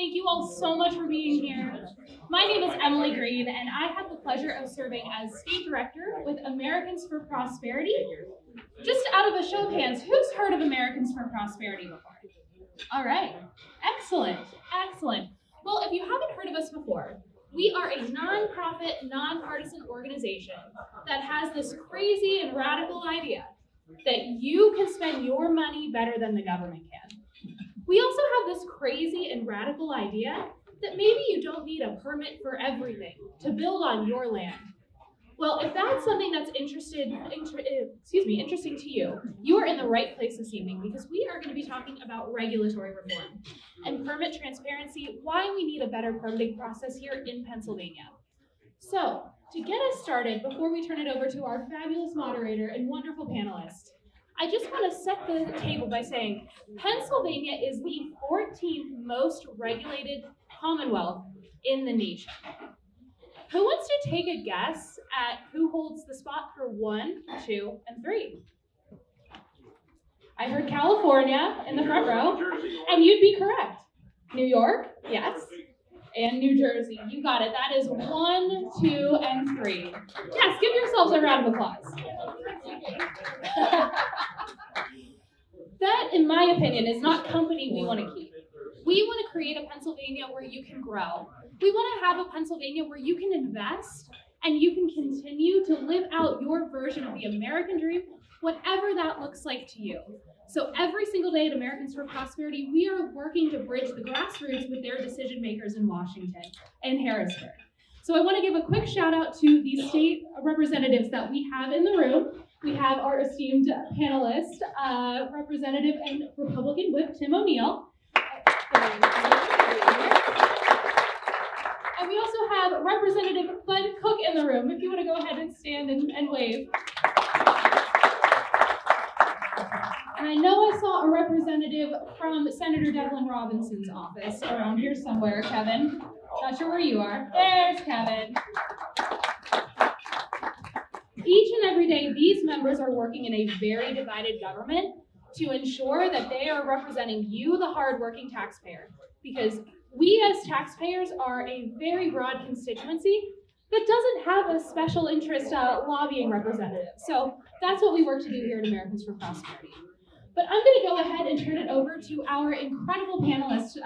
Thank you all so much for being here. My name is Emily Green, and I have the pleasure of serving as State Director with Americans for Prosperity. Just out of a show of hands, who's heard of Americans for Prosperity before? All right, excellent, excellent. Well, if you haven't heard of us before, we are a nonprofit, nonpartisan organization that has this crazy and radical idea that you can spend your money better than the government can. We also have this crazy and radical idea that maybe you don't need a permit for everything to build on your land. Well, if that's something that's interesting to you, you are in the right place this evening because we are going to be talking about regulatory reform and permit transparency, why we need a better permitting process here in Pennsylvania. So, to get us started, before we turn it over to our fabulous moderator and wonderful panelists, I just want to set the table by saying Pennsylvania is the 14th most regulated commonwealth in the nation. Who wants to take a guess at who holds the spot for 1, 2, and 3? I heard California in the front row, and you'd be correct. New York, yes, and New Jersey. You got it. That is 1, 2, and 3. Yes, give yourselves a round of applause. That, in my opinion, is not company we want to keep. We want to create a Pennsylvania where you can grow. We want to have a Pennsylvania where you can invest and you can continue to live out your version of the American dream, whatever that looks like to you. So every single day at Americans for Prosperity, we are working to bridge the grassroots with their decision makers in Washington and Harrisburg. So I want to give a quick shout out to the state representatives that we have in the room. We have our esteemed panelist, Representative and Republican Whip Tim O'Neill. And we also have Representative Bud Cook in the room, if you want to go ahead and stand and wave. And I know I saw a representative from Senator Devlin Robinson's office around here somewhere, Kevin. Not sure where you are. There's Kevin. Each and every day, these members are working in a very divided government to ensure that they are representing you, the hardworking taxpayer. Because we as taxpayers are a very broad constituency that doesn't have a special interest lobbying representative. So that's what we work to do here at Americans for Prosperity. But I'm going to go ahead and turn it over to our incredible panelist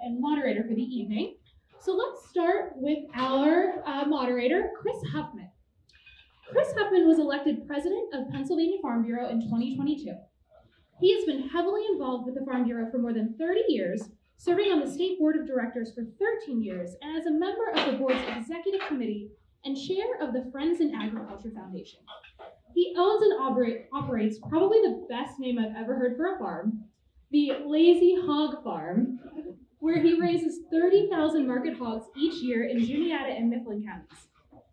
and moderator for the evening. So let's start with our moderator, Chris Hoffman. Chris Hoffman was elected president of Pennsylvania Farm Bureau in 2022. He has been heavily involved with the Farm Bureau for more than 30 years, serving on the state board of directors for 13 years, and as a member of the board's executive committee and chair of the Friends in Agriculture Foundation. He owns and operates probably the best name I've ever heard for a farm, the Lazy Hog Farm, where he raises 30,000 market hogs each year in Juniata and Mifflin counties.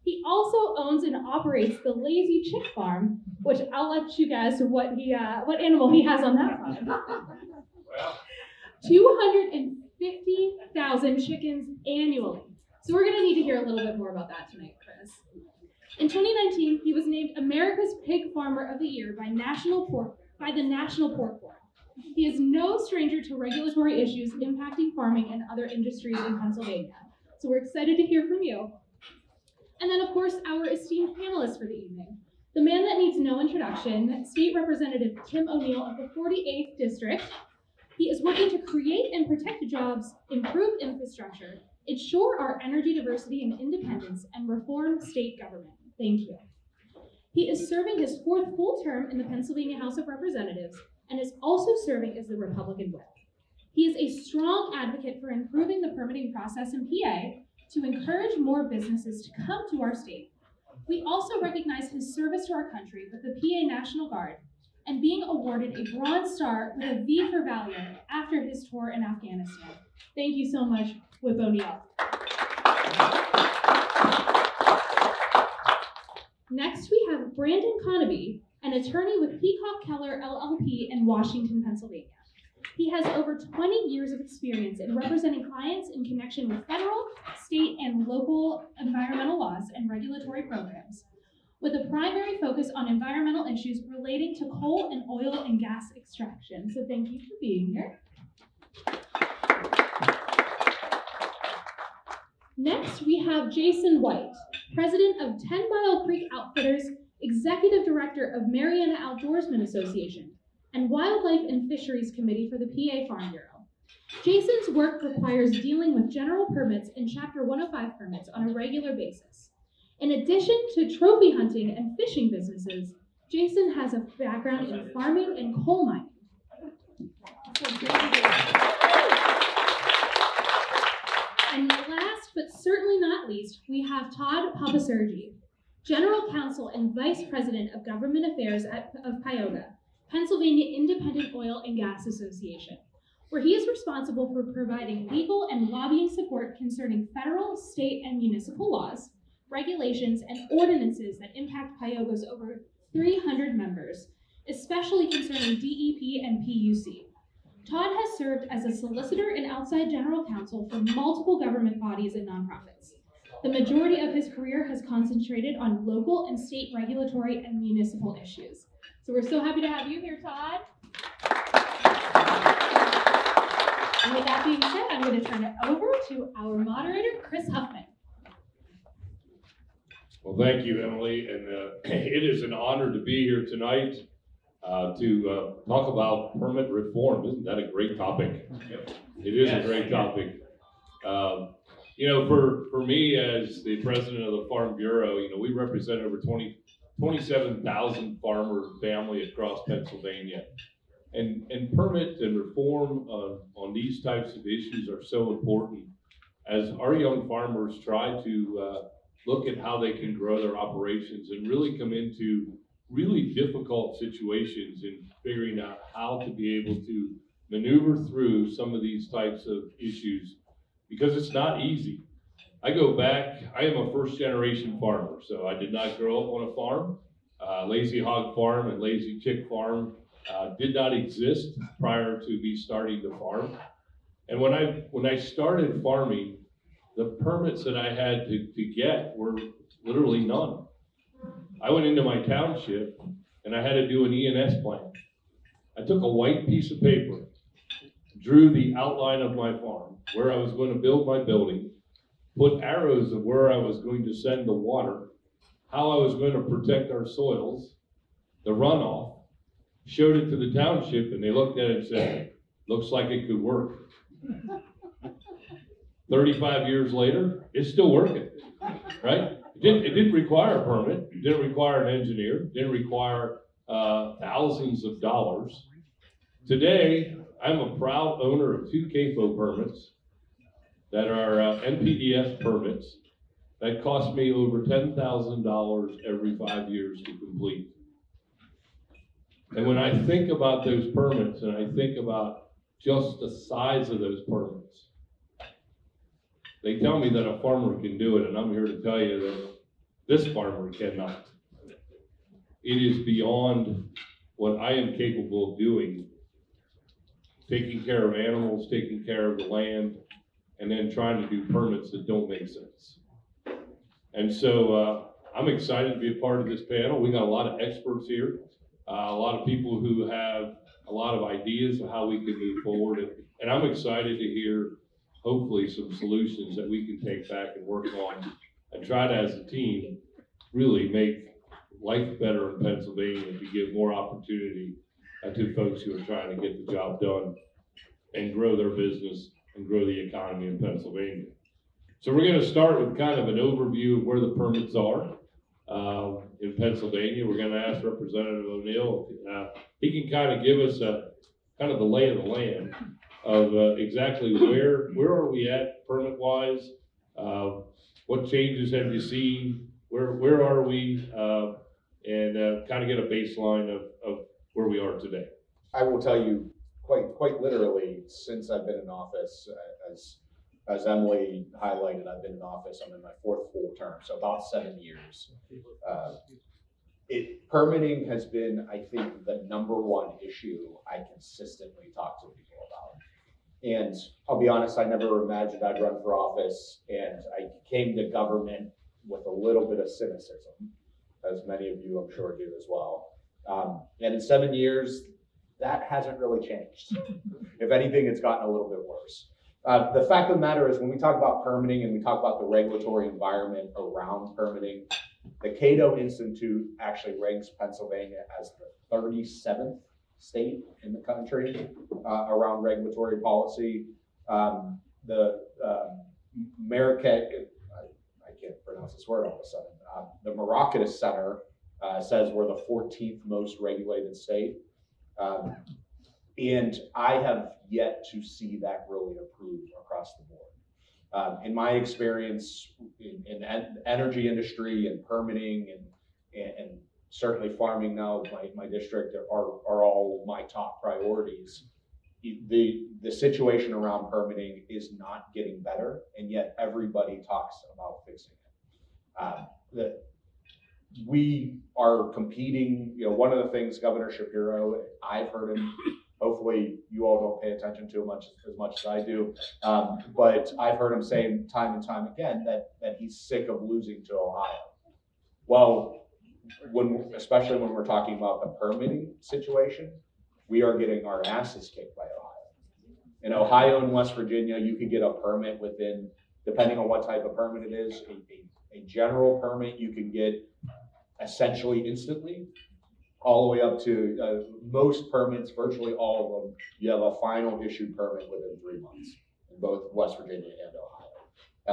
He also owns and operates the Lazy Chick Farm, which I'll let you guess what animal he has on that farm. 250,000 chickens annually. So we're going to need to hear a little bit more about that tonight, Chris. In 2019, he was named America's Pig Farmer of the Year by the National Pork Board. He is no stranger to regulatory issues impacting farming and other industries in Pennsylvania. So we're excited to hear from you. And then, of course, our esteemed panelists for the evening. The man that needs no introduction, State Representative Tim O'Neill of the 48th District. He is working to create and protect jobs, improve infrastructure, ensure our energy diversity and independence, and reform state government. Thank you. He is serving his 4th full term in the Pennsylvania House of Representatives and is also serving as the Republican Whip. He is a strong advocate for improving the permitting process in PA to encourage more businesses to come to our state. We also recognize his service to our country with the PA National Guard and being awarded a Bronze Star with a V for Valor after his tour in Afghanistan. Thank you so much, Whip O'Neill. Next, we have Brandon Conaby, an attorney with Peacock Keller LLP in Washington, Pennsylvania. He has over 20 years of experience in representing clients in connection with federal, state, and local environmental laws and regulatory programs, with a primary focus on environmental issues relating to coal and oil and gas extraction. So thank you for being here. Next, we have Jason White, president of 10 Mile Creek Outfitters, executive director of Mariana Outdoorsman Association, and Wildlife and Fisheries Committee for the PA Farm Bureau. Jason's work requires dealing with general permits and Chapter 105 permits on a regular basis. In addition to trophy hunting and fishing businesses, Jason has a background in farming and coal mining. And last but certainly not least, we have Todd Papasergi, General Counsel and Vice President of Government Affairs of AOGA, Pennsylvania Independent Oil and Gas Association, where he is responsible for providing legal and lobbying support concerning federal, state, and municipal laws, regulations, and ordinances that impact PAOGA's over 300 members, especially concerning DEP and PUC. Todd has served as a solicitor and outside general counsel for multiple government bodies and nonprofits. The majority of his career has concentrated on local and state regulatory and municipal issues. So we're so happy to have you here, Todd. And with that being said, I'm going to turn it over to our moderator, Chris Hoffman. Well, thank you, Emily, and it is an honor to be here tonight to talk about permit reform. Isn't that a great topic? Yep. It is a great topic. You know, for me as the president of the Farm Bureau, you know, we represent over 27,000 farmer family across Pennsylvania. And permit and reform on these types of issues are so important as our young farmers try to look at how they can grow their operations and really come into really difficult situations in figuring out how to be able to maneuver through some of these types of issues, because it's not easy. I go back, I am a first generation farmer, so I did not grow up on a farm. Lazy Hog Farm and Lazy Chick Farm did not exist prior to me starting to farm. And when I started farming, the permits that I had to get were literally none. I went into my township and I had to do an E&S plan. I took a white piece of paper, drew the outline of my farm, where I was going to build my building, put arrows of where I was going to send the water, how I was going to protect our soils, the runoff, showed it to the township, and they looked at it and said, looks like it could work. 35 years later, it's still working, right? It didn't require a permit, it didn't require an engineer, it didn't require thousands of dollars. Today, I'm a proud owner of 2 CAFO permits that are NPDES permits that cost me over $10,000 every 5 years to complete. And when I think about those permits and I think about just the size of those permits, they tell me that a farmer can do it, and I'm here to tell you that this farmer cannot. It is beyond what I am capable of doing, taking care of animals, taking care of the land, and then trying to do permits that don't make sense. And so I'm excited to be a part of this panel. We got a lot of experts here, a lot of people who have a lot of ideas of how we can move forward. And I'm excited to hear, hopefully, some solutions that we can take back and work on and try to, as a team, really make life better in Pennsylvania to give more opportunity to folks who are trying to get the job done and grow their business and grow the economy in Pennsylvania. So we're going to start with kind of an overview of where the permits are in Pennsylvania. We're going to ask Representative O'Neill, he can kind of give us a kind of the lay of the land of exactly where are we at permit-wise, what changes have you seen, where are we, and kind of get a baseline of where we are today. I will tell you quite literally, since I've been in office, as Emily highlighted, I've been in office, I'm in my 4th full term, so about 7 years. Permitting has been, I think, the #1 issue I consistently talk to people about. And I'll be honest, I never imagined I'd run for office, and I came to government with a little bit of cynicism, as many of you I'm sure do as well. And in 7 years, that hasn't really changed. If anything, it's gotten a little bit worse. The fact of the matter is when we talk about permitting and we talk about the regulatory environment around permitting, the Cato Institute actually ranks Pennsylvania as the 37th state in the country around regulatory policy. The I can't pronounce this word all of a sudden. The Maracaitis Center says we're the 14th most regulated state. And I have yet to see that really improve across the board. In my experience in energy industry and permitting and certainly farming now, my district are all my top priorities. The situation around permitting is not getting better, and yet everybody talks about fixing it. We are competing, one of the things Governor Shapiro, I've heard him, hopefully you all don't pay attention to as much as I do, but I've heard him say time and time again that he's sick of losing to Ohio. Well, especially when we're talking about the permitting situation, we are getting our asses kicked by Ohio. In Ohio and West Virginia, you could get a permit within, depending on what type of permit it is, a general permit you can get essentially instantly, all the way up to most permits, virtually all of them, you have a final issued permit within 3 months in both West Virginia and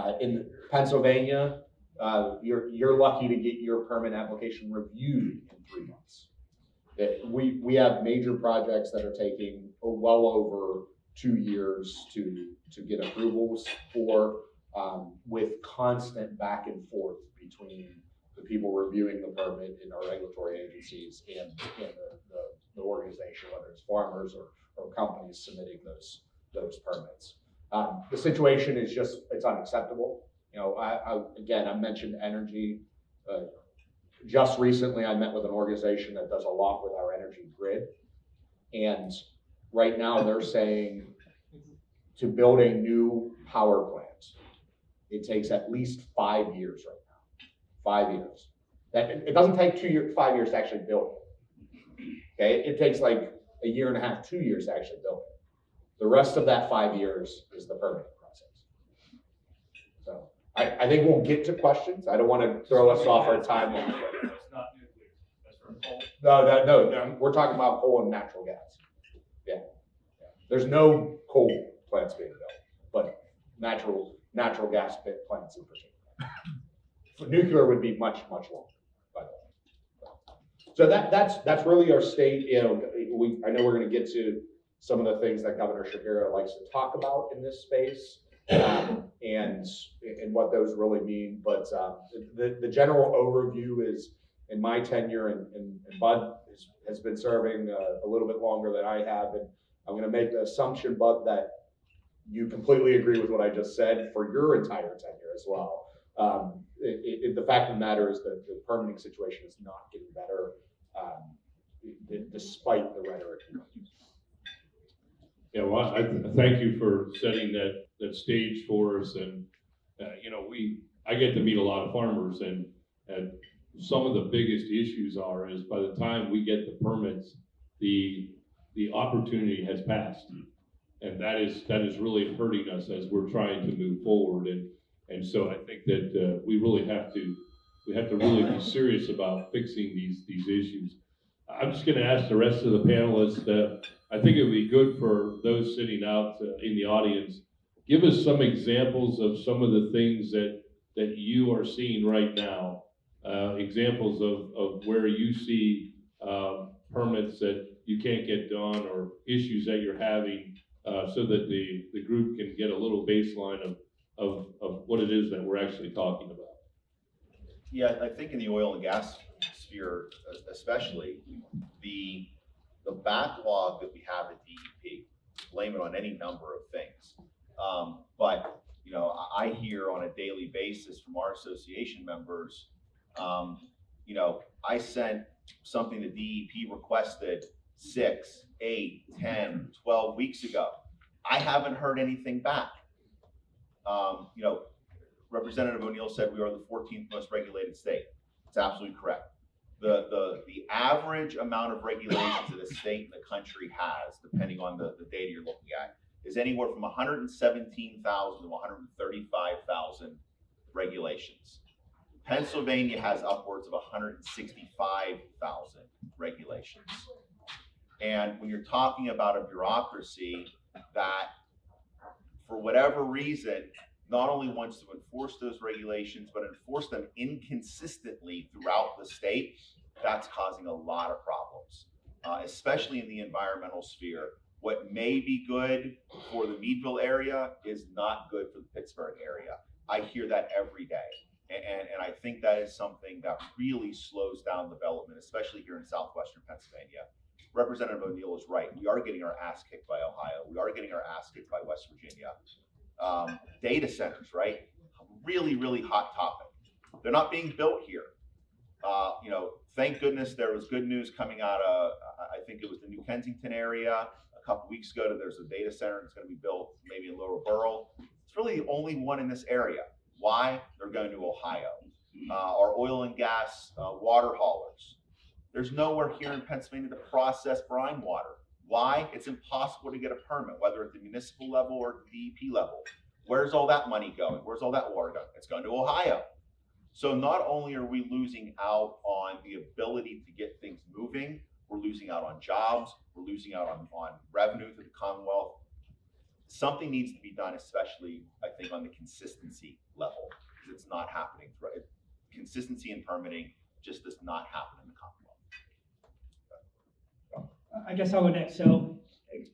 Ohio. In Pennsylvania, you're lucky to get your permit application reviewed in 3 months. We have major projects that are taking well over 2 years to get approvals for, with constant back and forth between the people reviewing the permit in our regulatory agencies and the organization, whether it's farmers or companies submitting those permits. The situation is it's unacceptable. I mentioned energy. Just recently, I met with an organization that does a lot with our energy grid. And right now they're saying to build a new power plant, it takes at least 5 years right now. 5 years. It doesn't take 5 years to actually build it. Okay, it takes like a year and a half, 2 years to actually build it. The rest of that 5 years is the permitting process. So I think we'll get to questions. I don't want to throw us off our timeline. It's not nuclear. That's from coal. No, we're talking about coal and natural gas. Yeah. There's no coal plants being built, but natural gas plants in particular. Nuclear would be much longer, by the way. So that's really our state. I know we're going to get to some of the things that Governor Shapiro likes to talk about in this space, and what those really mean. But the general overview is, in my tenure, and Bud has been serving a little bit longer than I have, and I'm going to make the assumption, Bud, that you completely agree with what I just said for your entire tenure as well. The fact of the matter is that the permitting situation is not getting better, despite the rhetoric. Yeah, well, I thank you for setting that stage for us. And I get to meet a lot of farmers, and some of the biggest issues is by the time we get the permits, the opportunity has passed, and that is really hurting us as we're trying to move forward. And so I think that we have to really be serious about fixing these issues. I'm just going to ask the rest of the panelists. I think it would be good for those sitting out in the audience, give us some examples of some of the things that you are seeing right now. Examples of where you see permits that you can't get done, or issues that you're having, so that the group can get a little baseline of what it is that we're actually talking about. Yeah, I think in the oil and gas sphere, especially, the backlog that we have at DEP, blame it on any number of things. But I hear on a daily basis from our association members, I sent something that DEP requested 6, 8, 10, 12 weeks ago. I haven't heard anything back. Representative O'Neill said we are the 14th most regulated state. It's absolutely correct. The average amount of regulations that a state in the country has, depending on the data you're looking at, is anywhere from 117,000 to 135,000 regulations. Pennsylvania has upwards of 165,000 regulations. And when you're talking about a bureaucracy that, for whatever reason, not only wants to enforce those regulations, but enforce them inconsistently throughout the state, that's causing a lot of problems, especially in the environmental sphere. What may be good for the Meadville area is not good for the Pittsburgh area. I hear that every day. And I think that is something that really slows down development, especially here in southwestern Pennsylvania. Representative O'Neill is right. We are getting our ass kicked by Ohio. We are getting our ass kicked by West Virginia. Data centers, right? Really, really hot topic. They're not being built here. You know, thank goodness there was good news coming out of, I think it was the New Kensington area a couple weeks ago. There's a data center that's going to be built maybe in Lower Borough. It's really the only one in this area. Why? They're going to Ohio. Our oil and gas water haulers. There's nowhere here in Pennsylvania to process brine water. Why? It's impossible to get a permit, whether at the municipal level or the DEP level. Where's all that money going? Where's all that water going? It's going to Ohio. So not only are we losing out on the ability to get things moving, we're losing out on jobs, we're losing out on revenue to the Commonwealth. Something needs to be done, especially, I think, on the consistency level, because it's not happening. Right? Consistency in permitting just does not happen in the Commonwealth. I guess I'll go next. So,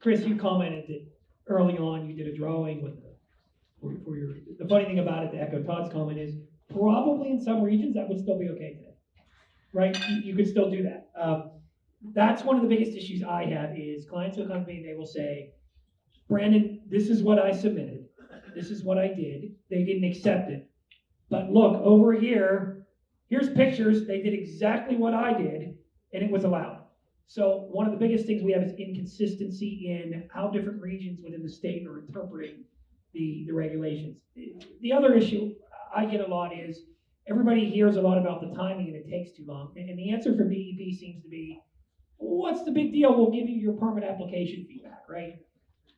Chris, you commented that early on you did a drawing with for your. The funny thing about it, to echo Todd's comment, is probably in some regions that would still be okay today, right? You could still do that. That's one of the biggest issues I have is clients will come to me and they will say, Brandon, this is what I submitted. This is what I did. They didn't accept it. But look, over here, here's pictures. They did exactly what I did, and it was allowed. So one of the biggest things we have is inconsistency in how different regions within the state are interpreting the regulations. The other issue I get a lot is everybody hears a lot about the timing and it takes too long. And the answer from DEP seems to be, what's the big deal? We'll give you your permit application feedback, right?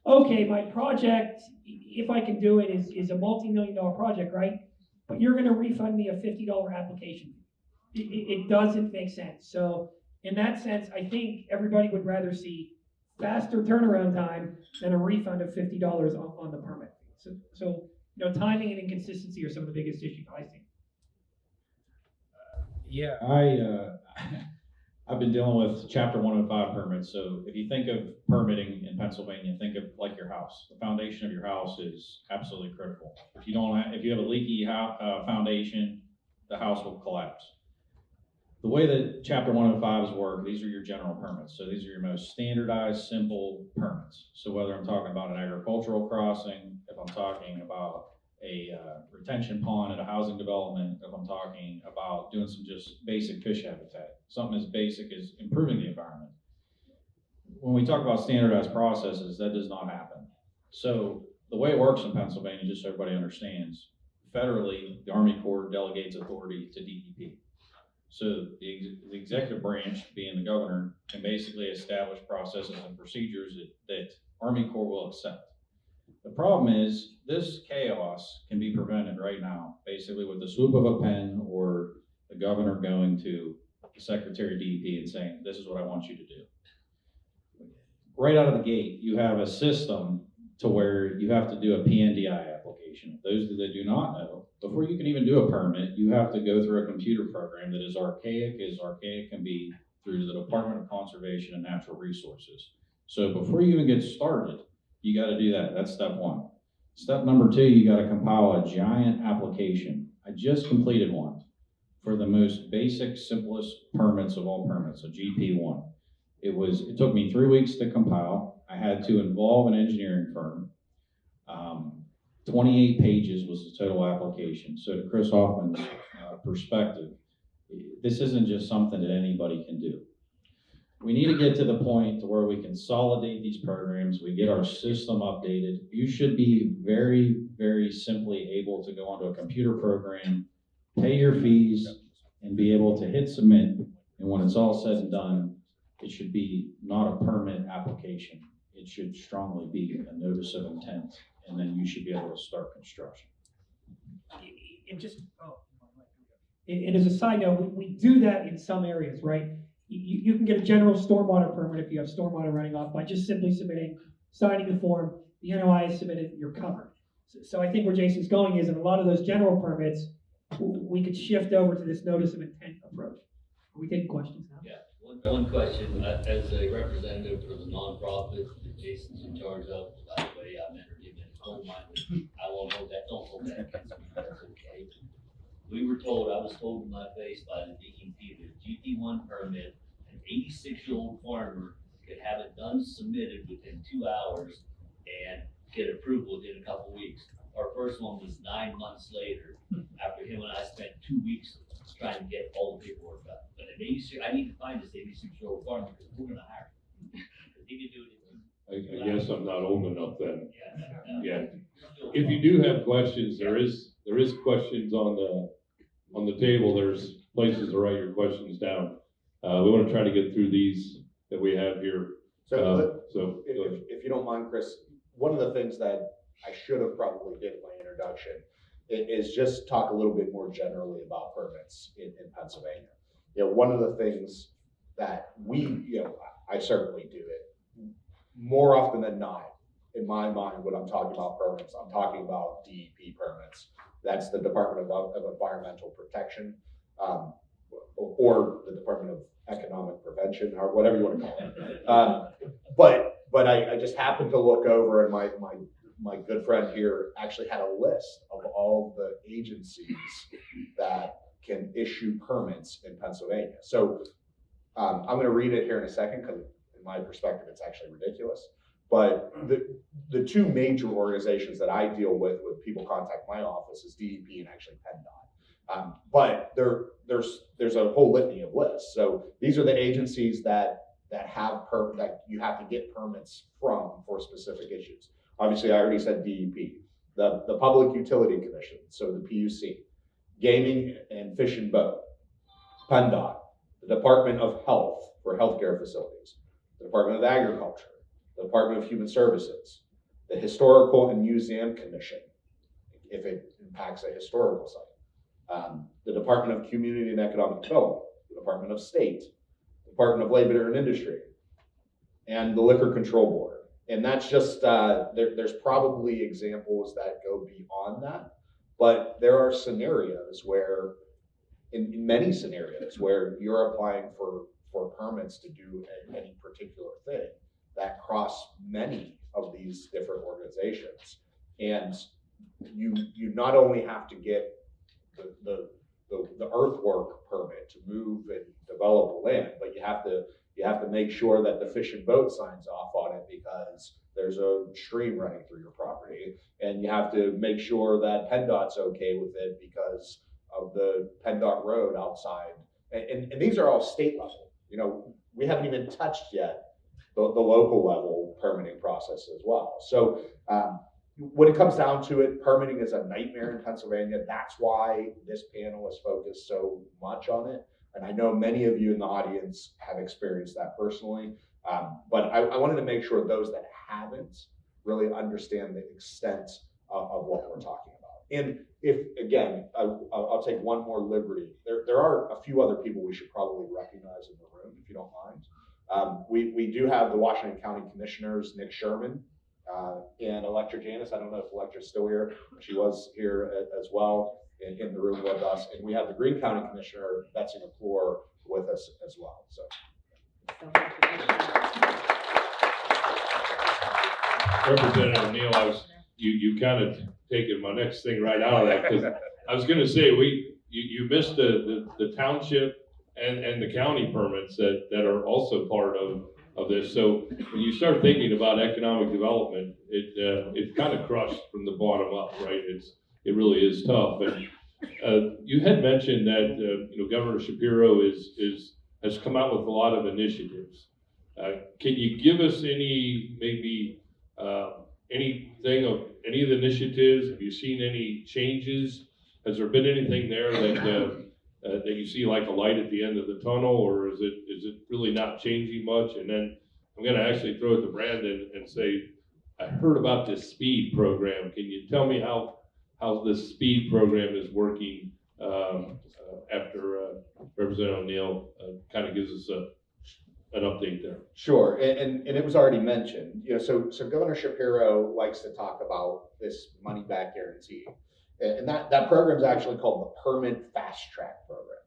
Okay, my project, if I can do it, is a multi-million-dollar project, right? But you're going to refund me a $50 application. It doesn't make sense. So in that sense, I think everybody would rather see faster turnaround time than a refund of $50 on the permit. So you know, timing and inconsistency are some of the biggest issues I see. Yeah, I've been dealing with Chapter 105 permits. So if you think of permitting in Pennsylvania, think of like your house. The foundation of your house is absolutely critical. If you have a leaky foundation, the house will collapse. The way that Chapter 105s work, these are your general permits. So these are your most standardized, simple permits. So whether I'm talking about an agricultural crossing, if I'm talking about a retention pond at a housing development, if I'm talking about doing some just basic fish habitat, something as basic as improving the environment. When we talk about standardized processes, that does not happen. So the way it works in Pennsylvania, just so everybody understands, federally, the Army Corps delegates authority to DEP. So the executive branch, being the governor, can basically establish processes and procedures that Army Corps will accept. The problem is this chaos can be prevented right now, basically with the swoop of a pen or the governor going to the Secretary of DEP and saying, this is what I want you to do. Right out of the gate, you have a system to where you have to do a PNDI application. Those that do not know, before you can even do a permit, you have to go through a computer program that is archaic as archaic can be through the Department of Conservation and Natural Resources. So before you even get started, you got to do that. That's step one. Step number two, you got to compile a giant application. I just completed one for the most basic, simplest permits of all permits, a GP1. It took me 3 weeks to compile. I had to involve an engineering firm. 28 pages was the total application. So to Chris Hoffman's perspective, this isn't just something that anybody can do. We need to get to the point to where we consolidate these programs, we get our system updated. You should be very, very simply able to go onto a computer program, pay your fees, and be able to hit submit. And when it's all said and done, it should be not a permit application. it should strongly be a notice of intent, and then you should be able to start construction. And just, and as a side note, we do that in some areas, right? You can get a general stormwater permit if you have stormwater running off by just simply signing the form, the NOI is submitted, you're covered. So I think where Jason's going is in a lot of those general permits, we could shift over to this notice of intent approach. Are we taking questions now? Yeah, one question, as a representative for the nonprofit that Jason's in charge of, by the way, I've never given a coal mine, I won't hold that, don't hold that against me, that's okay. We were told, I was told in my face by the DEP that a GT1 permit, an 86-year-old farmer could have it done, submitted within 2 hours and get approval within a couple weeks. Our first one was 9 months later, after him and I spent 2 weeks trying to get all the paperwork done. But at 86, I need to find this 86-year-old farmer because we're gonna hire him. Because he can do it. I guess I'm not old enough then. Yeah. If you do have questions, there is questions on the table. There's places to write your questions down. We want to try to get through these that we have here. So So if you don't mind, Chris, one of the things that I should have probably did in my introduction is just talk a little bit more generally about permits in Pennsylvania. You know, one of the things that I certainly do it more often than not. In my mind, when I'm talking about permits, I'm talking about DEP permits. That's the Department of Environmental Protection, or the Department of Economic Prevention, or whatever you want to call it. But I just happened to look over, and my good friend here actually had a list of all the agencies that can issue permits in Pennsylvania. So I'm going to read it here in a second because, in my perspective, it's actually ridiculous. But the two major organizations that I deal with when people contact my office is DEP and actually PennDOT. But there's a whole litany of lists. So these are the agencies that you have to get permits from for specific issues. Obviously, I already said DEP, the Public Utility Commission, so the PUC, Gaming and Fish and Boat, PennDOT, the Department of Health for healthcare facilities, the Department of Agriculture, the Department of Human Services, the Historical and Museum Commission, if it impacts a historical site, the Department of Community and Economic Development, the Department of State, the Department of Labor and Industry, and the Liquor Control Board. And that's just, there's probably examples that go beyond that, but there are scenarios where, in many scenarios, where you're applying for permits to do any particular thing that cross many of these different organizations. And you not only have to get the earthwork permit to move and develop the land, but you have to make sure that the Fish and Boat signs off on it because there's a stream running through your property, and you have to make sure that PennDOT's okay with it because of the PennDOT road outside. And these are all state level. You know, we haven't even touched yet the local level permitting process as well. So when it comes down to it, permitting is a nightmare in Pennsylvania. That's why this panel is focused so much on it. And I know many of you in the audience have experienced that personally. But I wanted to make sure those that haven't really understand the extent of what we're talking about. And if, again, I'll take one more liberty. There are a few other people we should probably recognize in the room, if you don't mind. We do have the Washington County Commissioners, Nick Sherman, and Electra Janice. I don't know if Electra's still here. She was here as well in the room with us. And we have the Greene County Commissioner, Betsy McClure, with us as well. So. Representative Neal, you kind of taken my next thing right out of that, because I was going to say you missed the township and the county permits that are also part of this. So when you start thinking about economic development, it's kind of crushed from the bottom up, right? It really is tough. And you had mentioned that Governor Shapiro has come out with a lot of initiatives. Can you give us anything of any of the initiatives? Have you seen any changes? Has there been anything there that you see like a light at the end of the tunnel, or is it really not changing much? And then I'm gonna actually throw it to Brandon and say, I heard about this speed program. Can you tell me how this speed program is working after Representative O'Neill kind of gives us an update there? Sure, and it was already mentioned, so Governor Shapiro likes to talk about this money back guarantee. And that program is actually called the Permit Fast Track Program.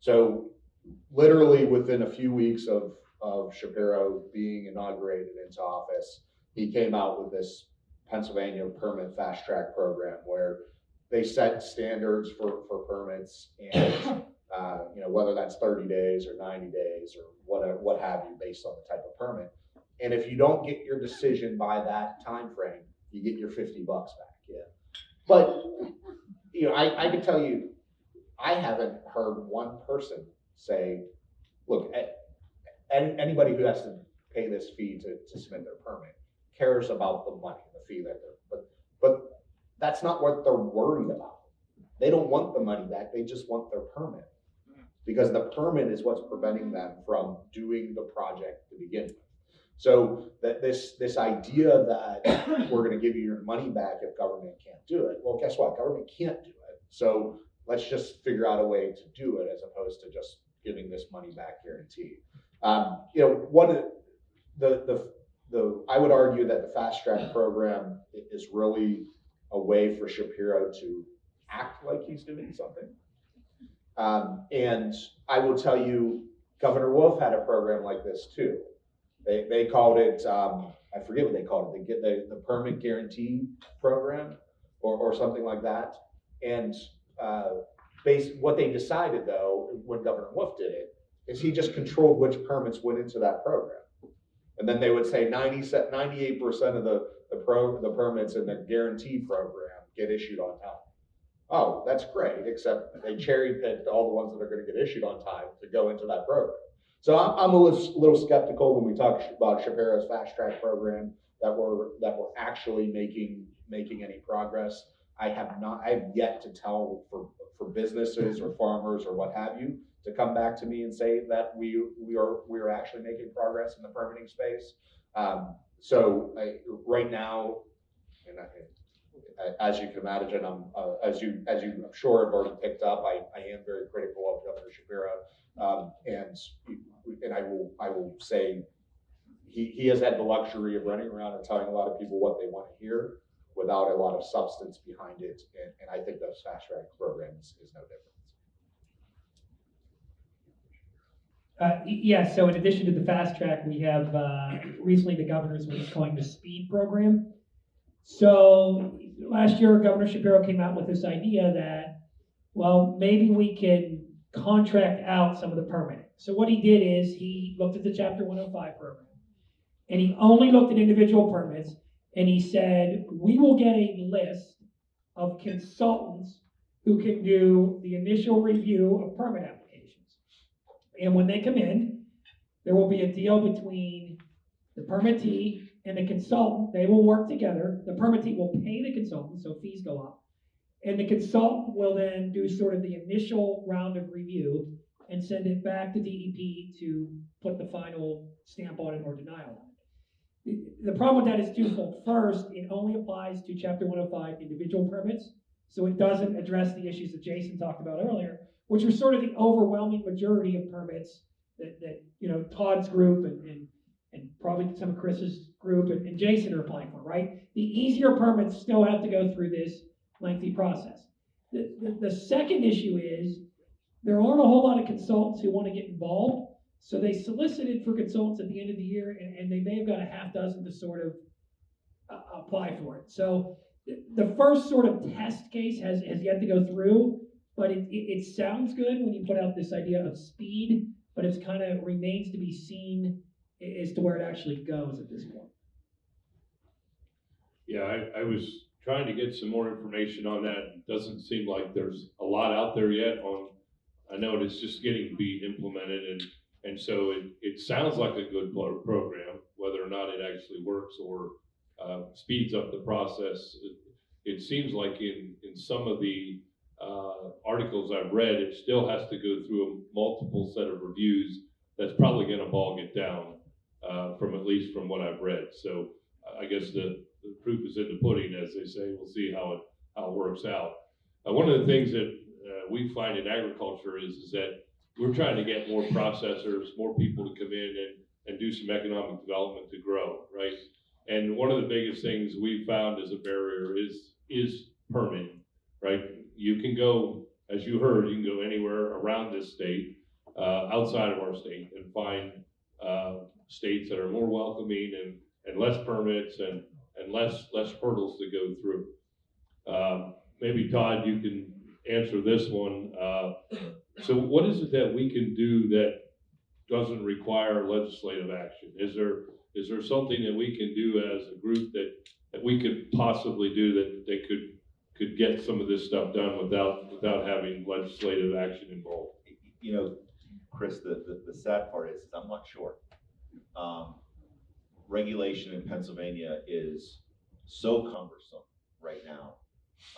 So literally within a few weeks of Shapiro being inaugurated into office, he came out with this Pennsylvania Permit Fast Track Program where they set standards for permits and whether that's 30 days or 90 days or what have you based on the type of permit. And if you don't get your decision by that time frame, you get your $50 back. Yeah. But I can tell you, I haven't heard one person say, look, anybody who has to pay this fee to submit their permit cares about the money, the fee that but that's not what they're worried about. They don't want the money back, they just want their permit. Because the permit is what's preventing them from doing the project to begin with. So that this idea that we're gonna give you your money back if government can't do it, well, guess what? Government can't do it. So let's just figure out a way to do it as opposed to just giving this money back guarantee. One of I would argue that the fast track program is really a way for Shapiro to act like he's doing something. And I will tell you, Governor Wolf had a program like this too. They called it, I forget what they called it, the Permit Guarantee Program or something like that. And what they decided though, when Governor Wolf did it, is he just controlled which permits went into that program. And then they would say 98% of the permits in the guarantee program get issued on time. Oh, that's great, except they cherry picked all the ones that are going to get issued on time to go into that program. So I'm a little skeptical when we talk about Shapiro's fast track program that we're actually making any progress. I have yet to tell for businesses or farmers or what have you to come back to me and say that we are actually making progress in the permitting space. Right now, and as you can imagine, as you I'm sure have already picked up, I am very critical of Governor Shapiro, and I will say he has had the luxury of running around and telling a lot of people what they want to hear without a lot of substance behind it, and I think those fast track programs is no different. Yeah, so in addition to the fast track, we have recently the governor's was calling the speed program. So last year, Governor Shapiro came out with this idea that, well, maybe we can contract out some of the permitting. So what he did is he looked at the Chapter 105 program, and he only looked at individual permits, and he said, we will get a list of consultants who can do the initial review of permit applications. And when they come in, there will be a deal between the permittee and the consultant. They will work together. The permittee will pay the consultant, so fees go up. And the consultant will then do sort of the initial round of review and send it back to DEP to put the final stamp on it or denial on it. The problem with that is twofold. First, it only applies to Chapter 105 individual permits, so it doesn't address the issues that Jason talked about earlier, which are sort of the overwhelming majority of permits that Todd's group and probably some of Chris's group and Jason are applying for, right? The easier permits still have to go through this lengthy process. The second issue is there aren't a whole lot of consultants who want to get involved, so they solicited for consultants at the end of the year, and they may have got a half dozen to sort of apply for it. So the first sort of test case has yet to go through, but it sounds good when you put out this idea of speed, but it's kind of remains to be seen as to where it actually goes at this point. Yeah, I was trying to get some more information on that. It doesn't seem like there's a lot out there yet I know it's just getting to be implemented, and so it sounds like a good program. Whether or not it actually works or speeds up the process, it seems like in some of the articles I've read, it still has to go through a multiple set of reviews. That's probably going to bog it down. from at least from what I've read. So I guess the proof is in the pudding, as they say. We'll see how it works out. One of the things that we find in agriculture is that we're trying to get more processors, more people to come in and do some economic development to grow, right? And one of the biggest things we've found as a barrier is permitting, right? You can go, as you heard, you can go anywhere around this state, outside of our state, and find states that are more welcoming and less permits and less hurdles to go through. Maybe Todd, you can answer this one. So what is it that we can do that doesn't require legislative action? Is there something that we can do as a group that we could possibly do that could get some of this stuff done without having legislative action involved? You know, Chris, the sad part is I'm not sure. Regulation in Pennsylvania is so cumbersome right now,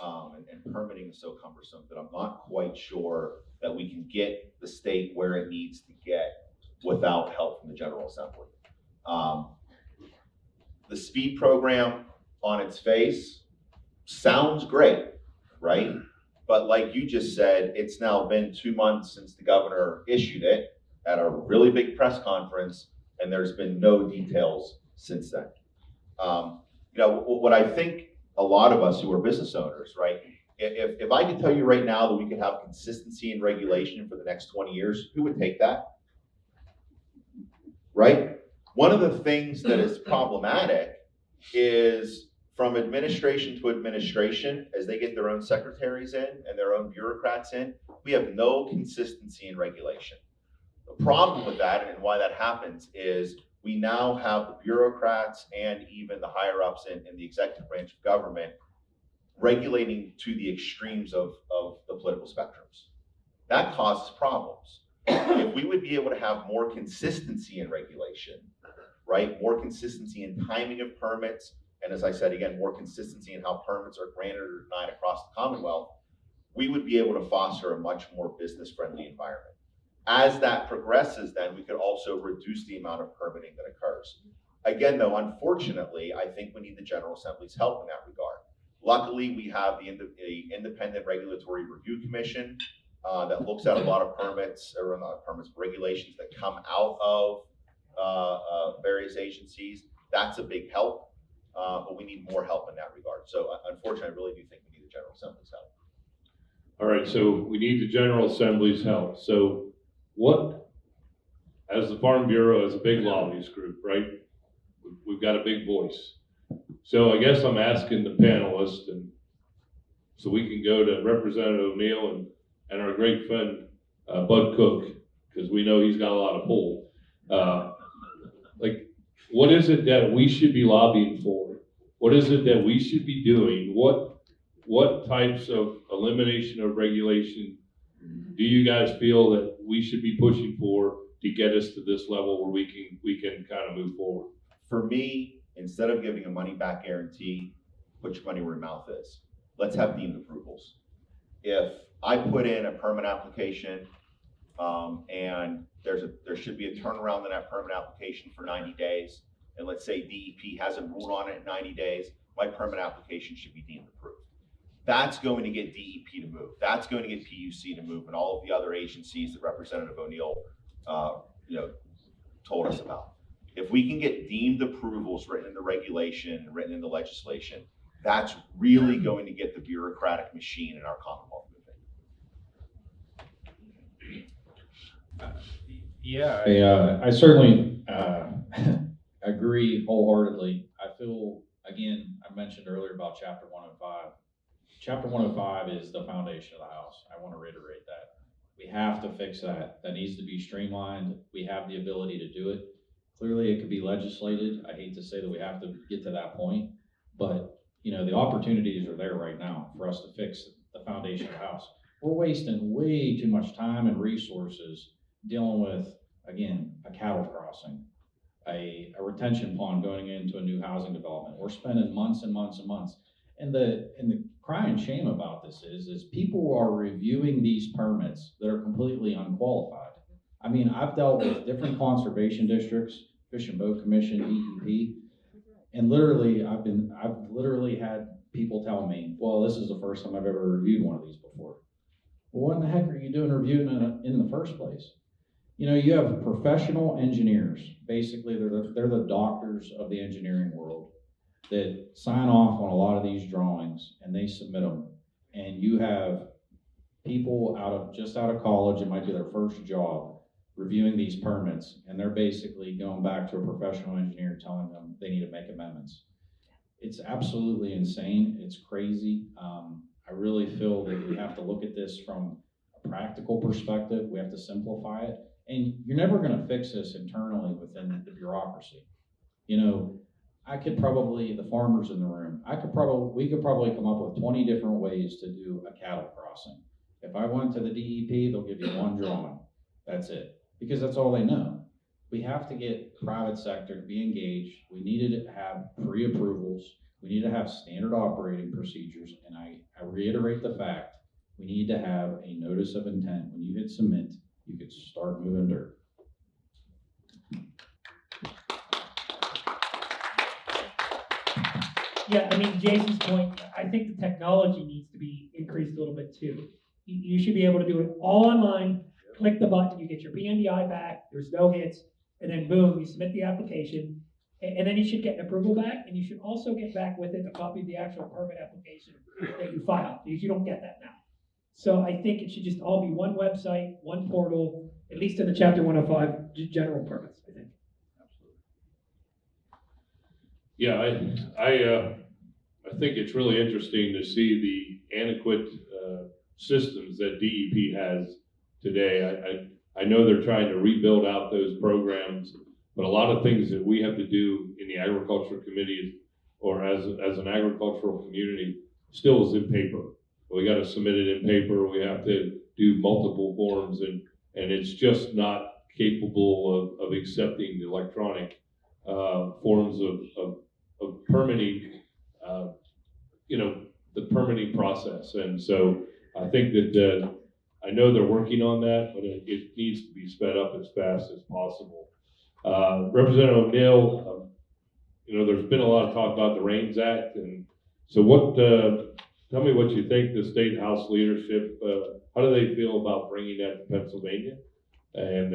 and permitting is so cumbersome that I'm not quite sure that we can get the state where it needs to get without help from the General Assembly. The speed program on its face sounds great, right? But like you just said, it's now been 2 months since the governor issued it at a really big press conference, and there's been no details since then. You know, what I think a lot of us who are business owners, right? If I could tell you right now that we could have consistency in regulation for the next 20 years, who would take that? Right? One of the things that is problematic is from administration to administration, as they get their own secretaries in and their own bureaucrats in, we have no consistency in regulation. The problem with that and why that happens is we now have the bureaucrats and even the higher ups in the executive branch of government regulating to the extremes of the political spectrums. That causes problems. If we would be able to have more consistency in regulation, right? More consistency in timing of permits, and as I said, again, more consistency in how permits are granted or denied across the Commonwealth, we would be able to foster a much more business-friendly environment. As that progresses, then we could also reduce the amount of permitting that occurs. Again, though, unfortunately, I think we need the General Assembly's help in that regard. Luckily, we have the Independent Regulatory Review Commission that looks at a lot of permits, or not permits, regulations that come out of various agencies. That's a big help, but we need more help in that regard. So unfortunately, I really do think we need the General Assembly's help. All right, so we need the General Assembly's help. So what, as the Farm Bureau, as a big lobbyist group, right? We've got a big voice. So I guess I'm asking the panelists, and so we can go to Representative O'Neill and our great friend Bud Cook, because we know he's got a lot of pull. Like, what is it that we should be lobbying for? What is it that we should be doing? What types of elimination of regulation do you guys feel that we should be pushing for to get us to this level where we can kind of move forward? For me, instead of giving a money back guarantee, put your money where your mouth is. Let's have deemed approvals. If I put in a permit application and there should be a turnaround in that permit application for 90 days, and let's say DEP hasn't ruled on it in 90 days, my permit application should be deemed approved. That's going to get DEP to move. That's going to get PUC to move, and all of the other agencies that Representative O'Neill told us about. If we can get deemed approvals written in the regulation, written in the legislation, that's really going to get the bureaucratic machine in our Commonwealth moving. Yeah, I certainly agree wholeheartedly. I feel, again, I mentioned earlier about Chapter 105. Chapter 105 is the foundation of the house. I want to reiterate that. We have to fix that. That needs to be streamlined. We have the ability to do it. Clearly, it could be legislated. I hate to say that we have to get to that point, but you know, the opportunities are there right now for us to fix the foundation of the house. We're wasting way too much time and resources dealing with, again, a cattle crossing, a retention pond going into a new housing development. We're spending months and months and months. And the crying shame about this is people are reviewing these permits that are completely unqualified. I mean, I've dealt with different conservation districts Fish and Boat Commission, DEP. And literally, I've literally had people tell me, well, this is the first time I've ever reviewed one of these before. Well, what in the heck are you doing reviewing in the first place? You know, you have professional engineers. Basically, they're the doctors of the engineering world that sign off on a lot of these drawings and they submit them. And you have people just out of college, it might be their first job, reviewing these permits, and they're basically going back to a professional engineer telling them they need to make amendments. It's absolutely insane. It's crazy. I really feel that we have to look at this from a practical perspective. We have to simplify it. And you're never going to fix this internally within the bureaucracy. You know, the farmers in the room, we could probably come up with 20 different ways to do a cattle crossing. If I went to the DEP, they'll give you one drawing. That's it. Because that's all they know. We have to get private sector to be engaged. We needed to have pre-approvals. We need to have standard operating procedures. And I reiterate the fact, we need to have a notice of intent. When you hit submit, you could start moving dirt. Yeah, I mean, Jason's point, I think the technology needs to be increased a little bit too. You should be able to do it all online, click the button, you get your PNDI back, there's no hits, and then boom, you submit the application, and then you should get an approval back, and you should also get back with it a copy of the actual permit application that you filed, because you don't get that now. So I think it should just all be one website, one portal, at least in the Chapter 105 general permits, I think. Yeah, I think it's really interesting to see the adequate systems that DEP has today. I know they're trying to rebuild out those programs, but a lot of things that we have to do in the agricultural committee or as an agricultural community still is in paper. We got to submit it in paper. We have to do multiple forms, and it's just not capable of accepting the electronic forms of permitting, the permitting process. And so I think that I know they're working on that, but it needs to be sped up as fast as possible. Representative O'Neill, there's been a lot of talk about the RAINS Act, and so tell me what you think the State House leadership, how do they feel about bringing that to Pennsylvania? And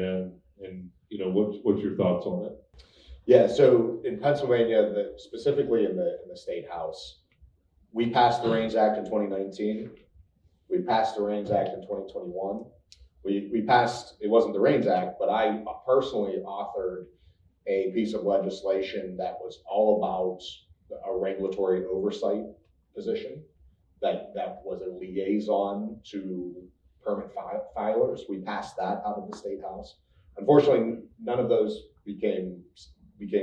what's your thoughts on it? Yeah, so in Pennsylvania, specifically in the State House, we passed the RAINS Act in 2019. We passed the RAINS Act in 2021. We passed, it wasn't the RAINS Act, but I personally authored a piece of legislation that was all about a regulatory oversight position that was a liaison to permit filers. We passed that out of the State House. Unfortunately, none of those became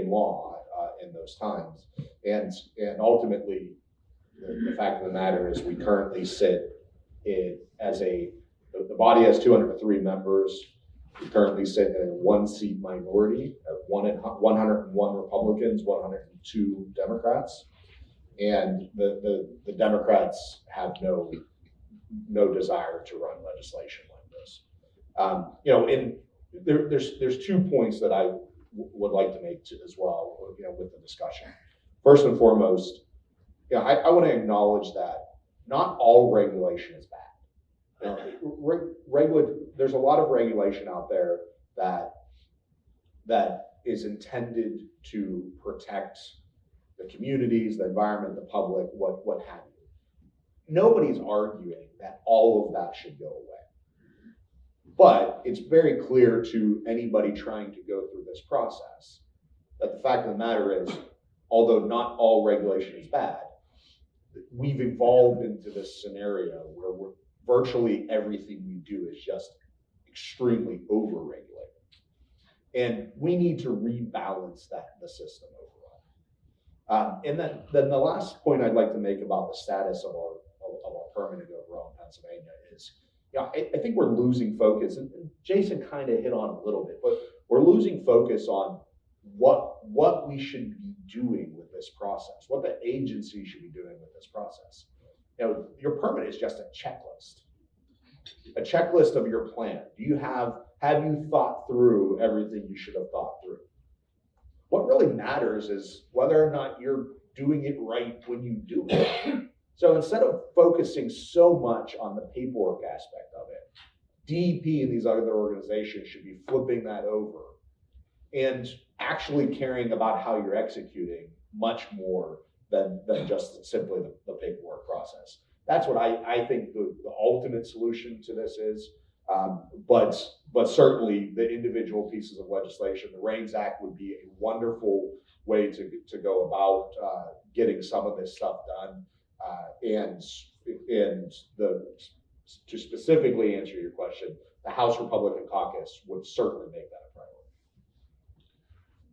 law in those times. And ultimately, the fact of the matter is we currently sit the body has 203 members. We currently sit in a 1-seat minority of 101 Republicans, 102 Democrats. And the Democrats have no desire to run legislation like this. There's 2 points that I would like to make as well, with the discussion. First and foremost, I want to acknowledge that not all regulation is bad. There's a lot of regulation out there that is intended to protect the communities, the environment, the public, what have you. Nobody's arguing that all of that should go away. But it's very clear to anybody trying to go through this process that the fact of the matter is, although not all regulation is bad, we've evolved into this scenario where virtually everything we do is just extremely overregulated. And we need to rebalance the system overall. And then the last point I'd like to make about the status of our permitting overall in Pennsylvania is, I think we're losing focus, and Jason kind of hit on a little bit, but we're losing focus on what we should be doing with this process, what the agency should be doing with this process. Your permit is just a checklist of your plan. Have you thought through everything you should have thought through? What really matters is whether or not you're doing it right when you do it. So instead of focusing so much on the paperwork aspect of it, DEP and these other organizations should be flipping that over and actually caring about how you're executing much more than just simply the paperwork process. That's what I think the ultimate solution to this is. But certainly the individual pieces of legislation, the REINS Act would be a wonderful way to go about getting some of this stuff done. To specifically answer your question, the House Republican Caucus would certainly make that a priority.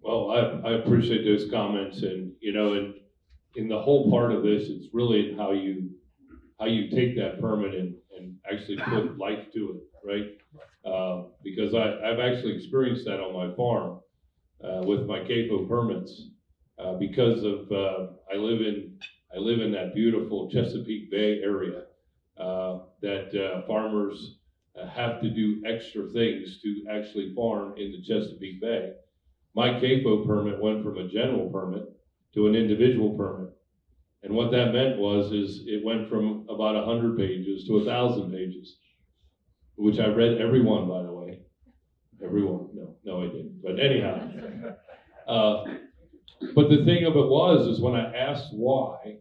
Well, I appreciate those comments, and in the whole part of this, it's really how you take that permit and actually put life to it, right? Because I've actually experienced that on my farm with my CAFO permits because of I live in that beautiful Chesapeake Bay area that farmers have to do extra things to actually farm in the Chesapeake Bay. My CAFO permit went from a general permit to an individual permit. And what that meant is it went from about 100 pages to 1,000 pages, which I read every one, by the way. Every one, no, I didn't. But anyhow, but the thing of it is when I asked why,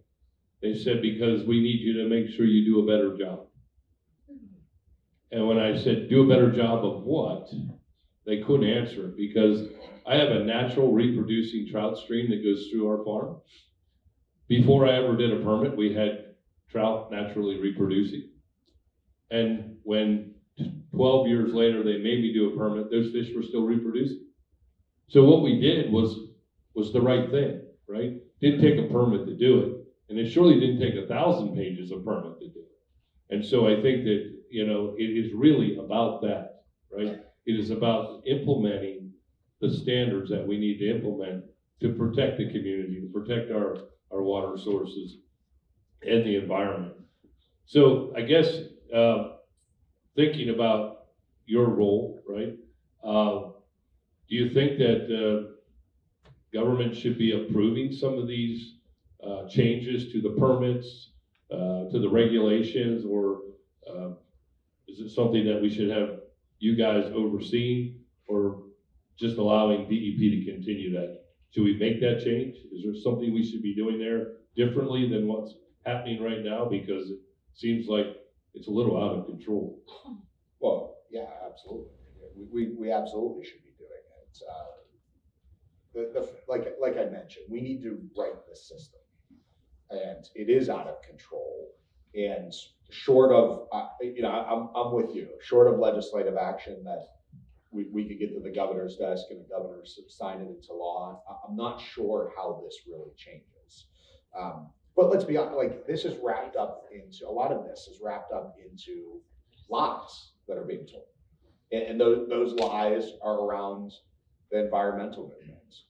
they said, because we need you to make sure you do a better job. And when I said, do a better job of what? They couldn't answer it, because I have a natural reproducing trout stream that goes through our farm. Before I ever did a permit, we had trout naturally reproducing. And when 12 years later they made me do a permit, those fish were still reproducing. So what we did was the right thing, right? Didn't take a permit to do it. And it surely didn't take 1,000 pages of permit to do it. And so I think that, it is really about that, right? It is about implementing the standards that we need to implement to protect the community, to protect our water sources and the environment. So I guess thinking about your role, right? Do you think that government should be approving some of these changes to the permits, to the regulations, or is it something that we should have you guys overseeing, or just allowing DEP to continue that? Should we make that change? Is there something we should be doing there differently than what's happening right now? Because it seems like it's a little out of control. Well, yeah, absolutely. We absolutely should be doing it. Like I mentioned, we need to right this system, and it is out of control. And short of, I'm with you. Short of legislative action that we could get to the governor's desk and the governor sign it into law, I'm not sure how this really changes. But let's be honest, this is wrapped up into, a lot of this is wrapped up into lies that are being told. And those lies are around the environmental movement.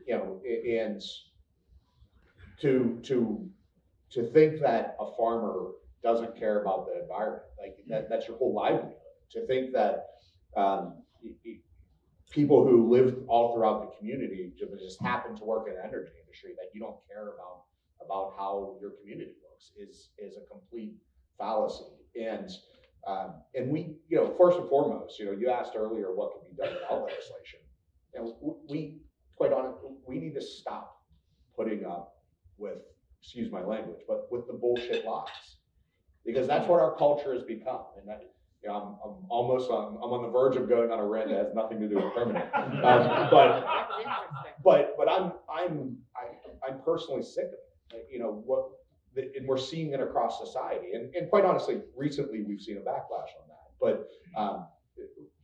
And to think that a farmer doesn't care about the environment, that's your whole livelihood. To think that people who live all throughout the community just happen to work in the energy industry, that you don't care about how your community looks is a complete fallacy. And we, first and foremost, you asked earlier what can be done without legislation. We, quite honestly, we need to stop putting up with, excuse my language, but with the bullshit lies, because that's what our culture has become. And that, I'm on the verge of going on a rant that has nothing to do with permanent. But I'm personally sick of it. And we're seeing it across society. And quite honestly, recently we've seen a backlash on that.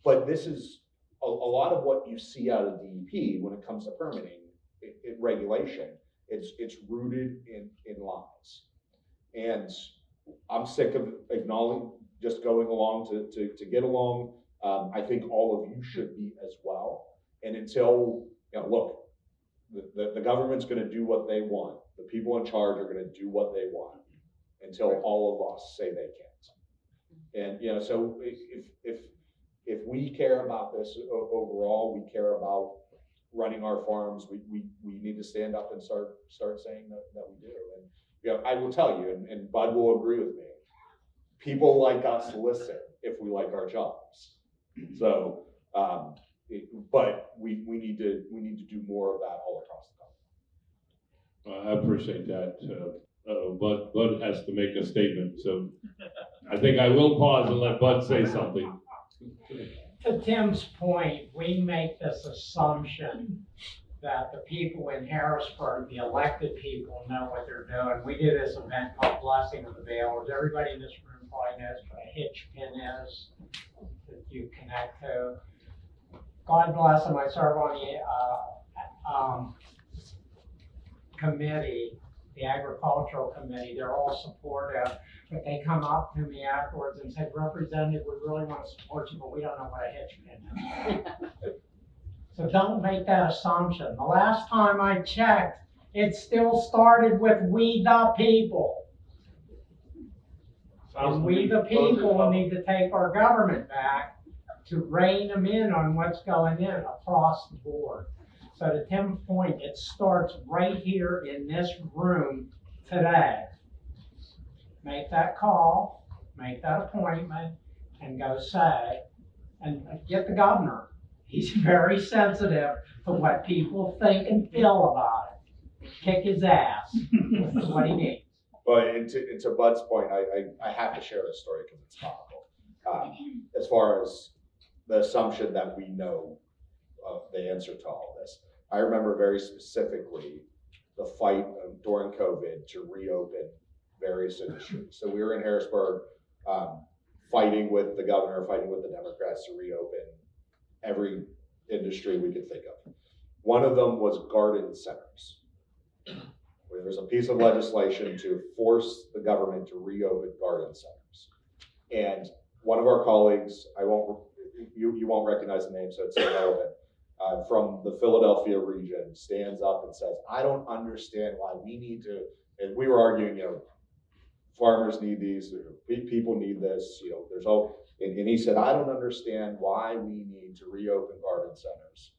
But this is a lot of what you see out of DEP when it comes to permitting, regulation. It's rooted in lies. And I'm sick of acknowledging, just going along to get along. I think all of you should be as well. And until, look, the government's going to do what they want. The people in charge are going to do what they want until all of us say they can't. And, so if we care about this overall, we care about running our farms, we need to stand up and start saying that we do. And you know, I will tell you, and Bud will agree with me, people like us listen if we like our jobs. So, but we need to do more of that all across the country. I appreciate that. Bud has to make a statement, so I think I will pause and let Bud say something. To Tim's point, we make this assumption that the people in Harrisburg, the elected people, know what they're doing. We do this event called Blessing of the Bailers. Everybody in this room probably knows what a hitch pin is that you connect to. God bless them. I serve on the committee, the agricultural committee. They're all supportive, but they come up to me afterwards and say, Representative, we really want to support you, but we don't know what a hitch pin is. So don't make that assumption. The last time I checked, it still started with we the people. And we the people need to take our government back to rein them in on what's going in across the board. So to Tim's point, it starts right here in this room today. Make that call, make that appointment, and go say, and get the governor. He's very sensitive to what people think and feel about it. Kick his ass. That's what he needs. But and to Bud's point, I have to share this story because it's comical. As far as the assumption that we know the answer to all this, I remember very specifically the fight during COVID to reopen various industries. So we were in Harrisburg fighting with the governor, fighting with the Democrats to reopen every industry we could think of. One of them was garden centers, where there's a piece of legislation to force the government to reopen garden centers. And one of our colleagues, you won't recognize the name, so it's irrelevant, from the Philadelphia region stands up and says, I don't understand why we need to, and we were arguing, you know, farmers need these, people need this, you know, there's all, and he said, I don't understand why we need to reopen garden centers.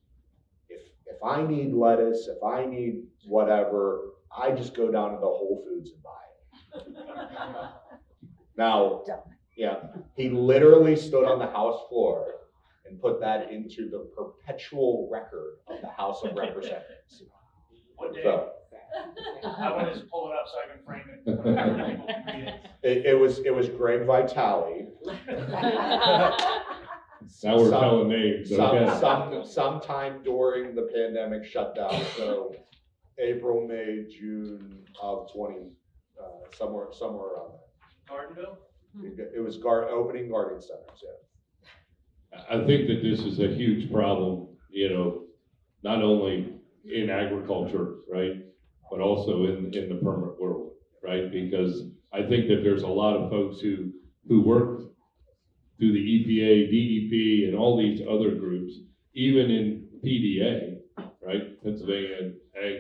If I need lettuce, if I need whatever, I just go down to the Whole Foods and buy it. Now, yeah, he literally stood on the House floor and put that into the perpetual record of the House of Representatives. One day, So, I want to just pull it up so I can frame it. it was Greg Vitale. Now we're telling names, okay. Sometime during the pandemic shutdown, so April, May, June of 20, somewhere around there. Gardendale? It was opening garden centers, yeah. I think that this is a huge problem, you know, not only in agriculture, right, but also in the permit world, right? Because I think that there's a lot of folks who work through the EPA, DEP, and all these other groups, even in PDA, right, Pennsylvania Ag,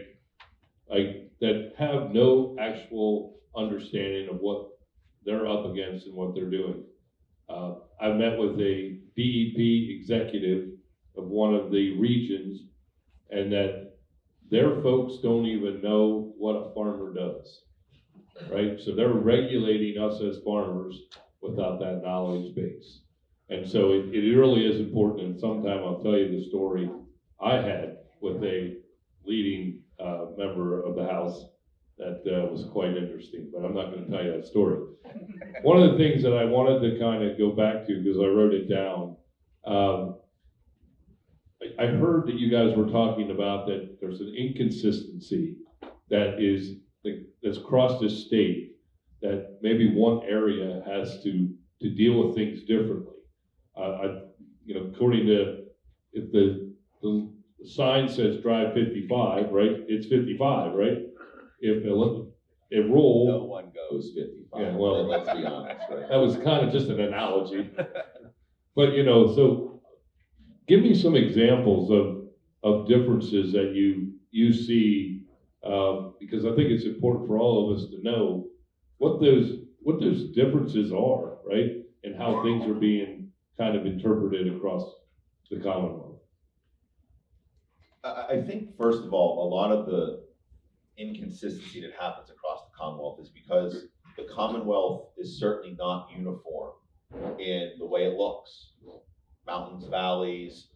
like that have no actual understanding of what they're up against and what they're doing. I met with a DEP executive of one of the regions, and that their folks don't even know what a farmer does, right? So they're regulating us as farmers without that knowledge base. And so it really is important, and sometime I'll tell you the story I had with a leading member of the House that was quite interesting, but I'm not going to tell you that story. One of the things that I wanted to kind of go back to, because I wrote it down, I heard that you guys were talking about that there's an inconsistency that's across this state, that maybe one area has to deal with things differently. According to, if the sign says drive 55, right, it's 55, right? If a rule. No one goes 55. Yeah, well, let's be honest, right? That was kind of just an analogy. But, you know, so give me some examples of differences that you see, because I think it's important for all of us to know what those differences are, right? And how things are being kind of interpreted across the Commonwealth. I think, first of all, a lot of the inconsistency that happens across the Commonwealth is because the Commonwealth is certainly not uniform in the way it looks. Mountains, valleys,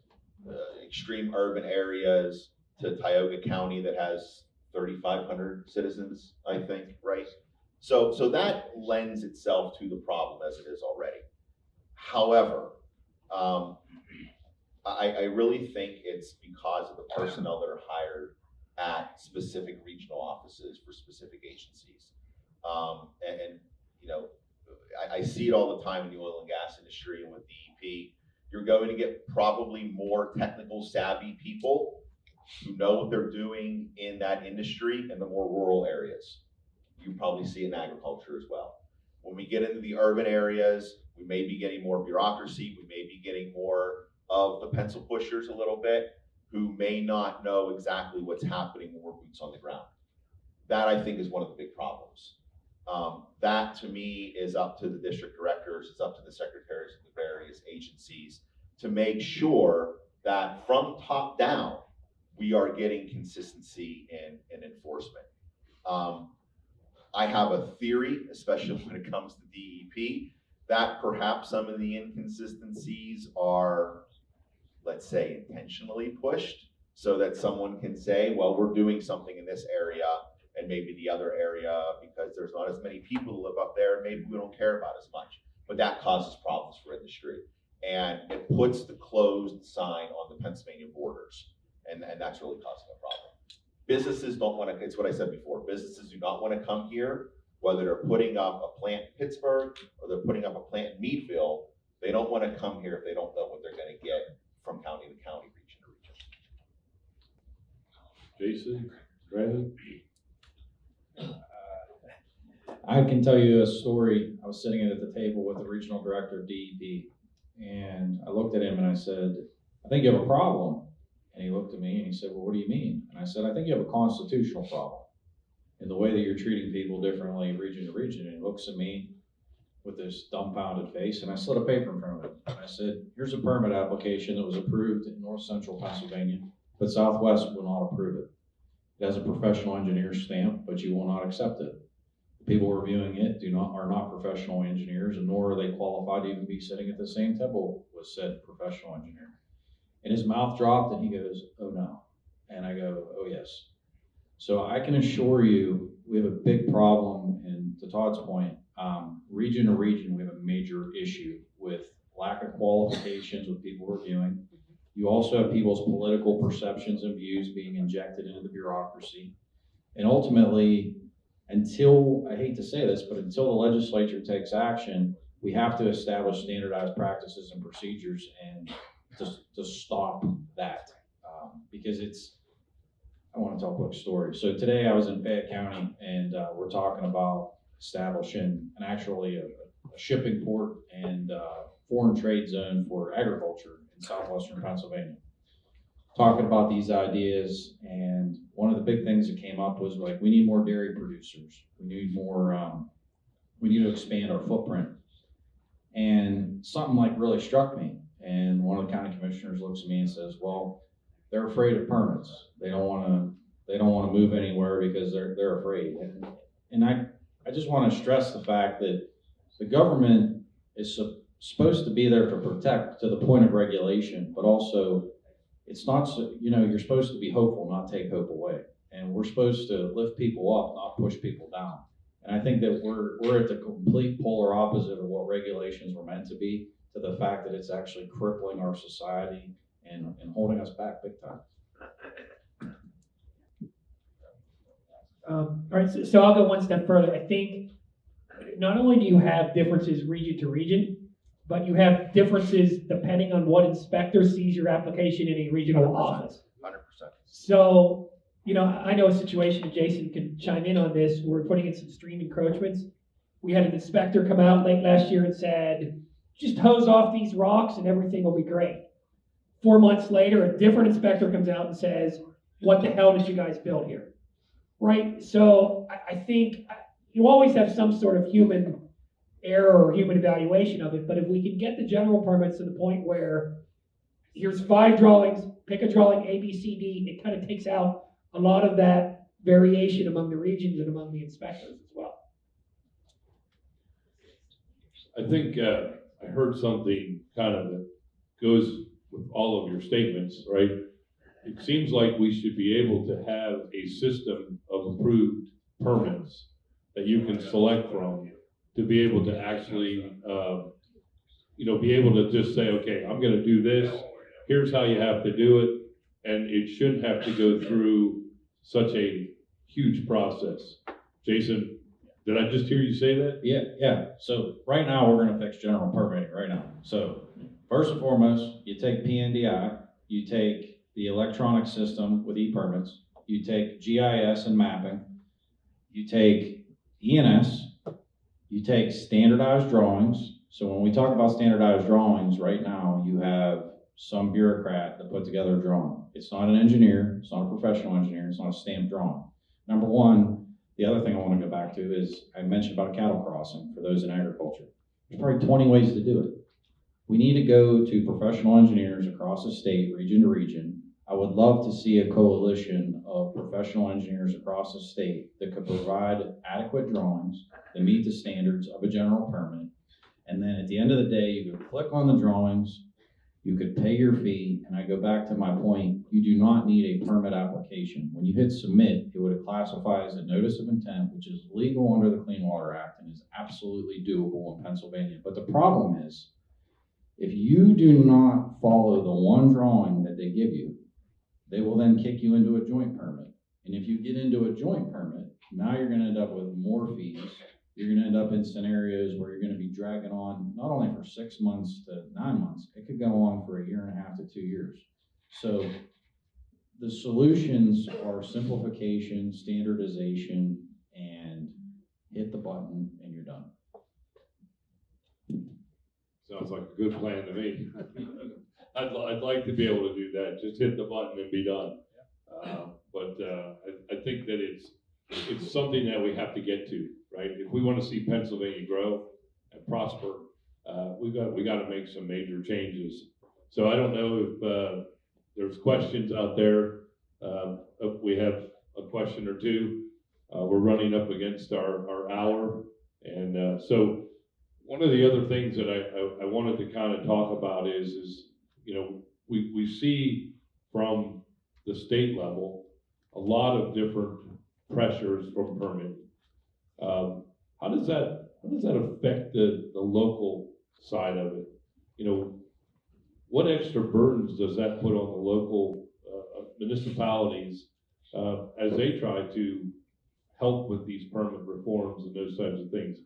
extreme urban areas, to Tioga County that has 3,500 citizens, I think, right? So that lends itself to the problem as it is already. However, I really think it's because of the personnel that are hired at specific regional offices for specific agencies. And you know, I see it all the time in the oil and gas industry and with DEP. You're going to get probably more technical savvy people who know what they're doing in that industry in the more rural areas. You probably see it in agriculture as well. When we get into the urban areas, we may be getting more bureaucracy, we may be getting more of the pencil pushers a little bit, who may not know exactly what's happening when we're boots on the ground. That, I think, is one of the big problems. That, to me, is up to the district directors, it's up to the secretaries of the various agencies to make sure that from top down, we are getting consistency in enforcement. I have a theory, especially when it comes to DEP, that perhaps some of the inconsistencies are, let's say, intentionally pushed so that someone can say, well, we're doing something in this area and maybe the other area, because there's not as many people who live up there, maybe we don't care about as much. But that causes problems for industry. And it puts the closed sign on the Pennsylvania borders. And that's really causing a problem. Businesses don't want to, it's what I said before, businesses do not want to come here, whether they're putting up a plant in Pittsburgh or they're putting up a plant in Meadville. They don't want to come here if they don't know what they're going to get from county to county, region to region. Jason, Brandon? I can tell you a story. I was sitting at the table with the regional director of DEP, and I looked at him and I said, I think you have a problem. And he looked at me and he said, well, what do you mean? And I said, I think you have a constitutional problem in the way that you're treating people differently region to region. And he looks at me with this dumbfounded face, and I slid a paper in front of him. And I said, here's a permit application that was approved in north central Pennsylvania, but Southwest will not approve it. It has a professional engineer stamp, but you will not accept it. The people reviewing it are not professional engineers, and nor are they qualified to even be sitting at the same table with said professional engineer. And his mouth dropped and he goes, oh no. And I go, oh yes. So I can assure you, we have a big problem, and to Todd's point, region to region, we have a major issue with lack of qualifications with people reviewing. You also have people's political perceptions and views being injected into the bureaucracy. And ultimately, until, I hate to say this, but until the legislature takes action, we have to establish standardized practices and procedures and to stop that, because I want to tell a quick story. So today I was in Fayette County, and we're talking about establishing a shipping port and foreign trade zone for agriculture in southwestern Pennsylvania. Talking about these ideas, and one of the big things that came up was like, we need more dairy producers. We need more, we need to expand our footprint. And something like really struck me. And one of the county commissioners looks at me and says, well, they're afraid of permits. They don't want to move anywhere because they're afraid. And I just want to stress the fact that the government is supposed to be there to protect to the point of regulation, but also it's not, you're supposed to be hopeful, not take hope away. And we're supposed to lift people up, not push people down. And I think that we're at the complete polar opposite of what regulations were meant to be, to the fact that it's actually crippling our society and holding us back big time. All right, so I'll go one step further. I think not only do you have differences region to region, but you have differences depending on what inspector sees your application in a regional office. 100%. So, I know a situation, and Jason can chime in on this, where we're putting in some stream encroachments. We had an inspector come out late last year and said, just hose off these rocks and everything will be great. 4 months later, a different inspector comes out and says, what the hell did you guys build here? Right? So I think you always have some sort of human error or human evaluation of it, but if we can get the general permits to the point where here's 5 drawings, pick a drawing A, B, C, D. It kind of takes out a lot of that variation among the regions and among the inspectors as well. I think I heard something kind of that goes with all of your statements, right? It seems like we should be able to have a system of approved permits that you can select from to be able to actually, be able to just say, okay, I'm gonna do this, here's how you have to do it, and it shouldn't have to go through such a huge process. Jason, did I just hear you say that? Yeah. So right now, we're gonna fix general permitting right now. So first and foremost, you take PNDI, you take the electronic system with e-permits, you take GIS and mapping, you take ENS, you take standardized drawings. So when we talk about standardized drawings, right now, you have some bureaucrat that put together a drawing. It's not an engineer, it's not a professional engineer, it's not a stamped drawing. Number one, the other thing I want to go back to is I mentioned about a cattle crossing for those in agriculture. There's probably 20 ways to do it. We need to go to professional engineers across the state, region to region. I would love to see a coalition of professional engineers across the state that could provide adequate drawings that meet the standards of a general permit. And then at the end of the day, you could click on the drawings, you could pay your fee, and I go back to my point, you do not need a permit application. When you hit submit, it would classify as a notice of intent, which is legal under the Clean Water Act and is absolutely doable in Pennsylvania. But the problem is, if you do not follow the one drawing that they give you, they will then kick you into a joint permit. And if you get into a joint permit, now you're gonna end up with more fees. You're gonna end up in scenarios where you're gonna be dragging on not only for 6 months to 9 months, it could go on for 1.5 years to 2 years. So the solutions are simplification, standardization, and hit the button and you're done. Sounds like a good plan to me. I'd like to be able to do that, just hit the button and be done. But I think that it's something that we have to get to, right? If we want to see Pennsylvania grow and prosper, we got to make some major changes. So I don't know if there's questions out there. We have a question or two. We're running up against our hour, and so one of the other things that I wanted to kind of talk about is we see from the state level a lot of different pressures from permitting. How does that affect the local side of it? What extra burdens does that put on the local municipalities as they try to help with these permit reforms and those types of things?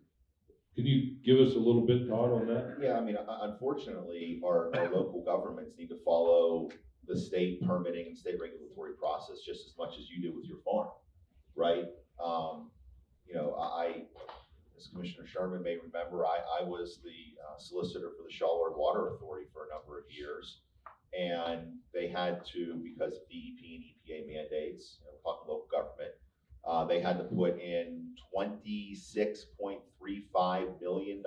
Can you give us a little bit, Todd, on that? Yeah, I mean, unfortunately, our local governments need to follow the state permitting and state regulatory process just as much as you do with your farm, right? As Commissioner Sherman may remember, I was the solicitor for the Charlotte Water Authority for a number of years, and they had to, because of DEP and EPA mandates, talking local government, they had to put in $26.35 million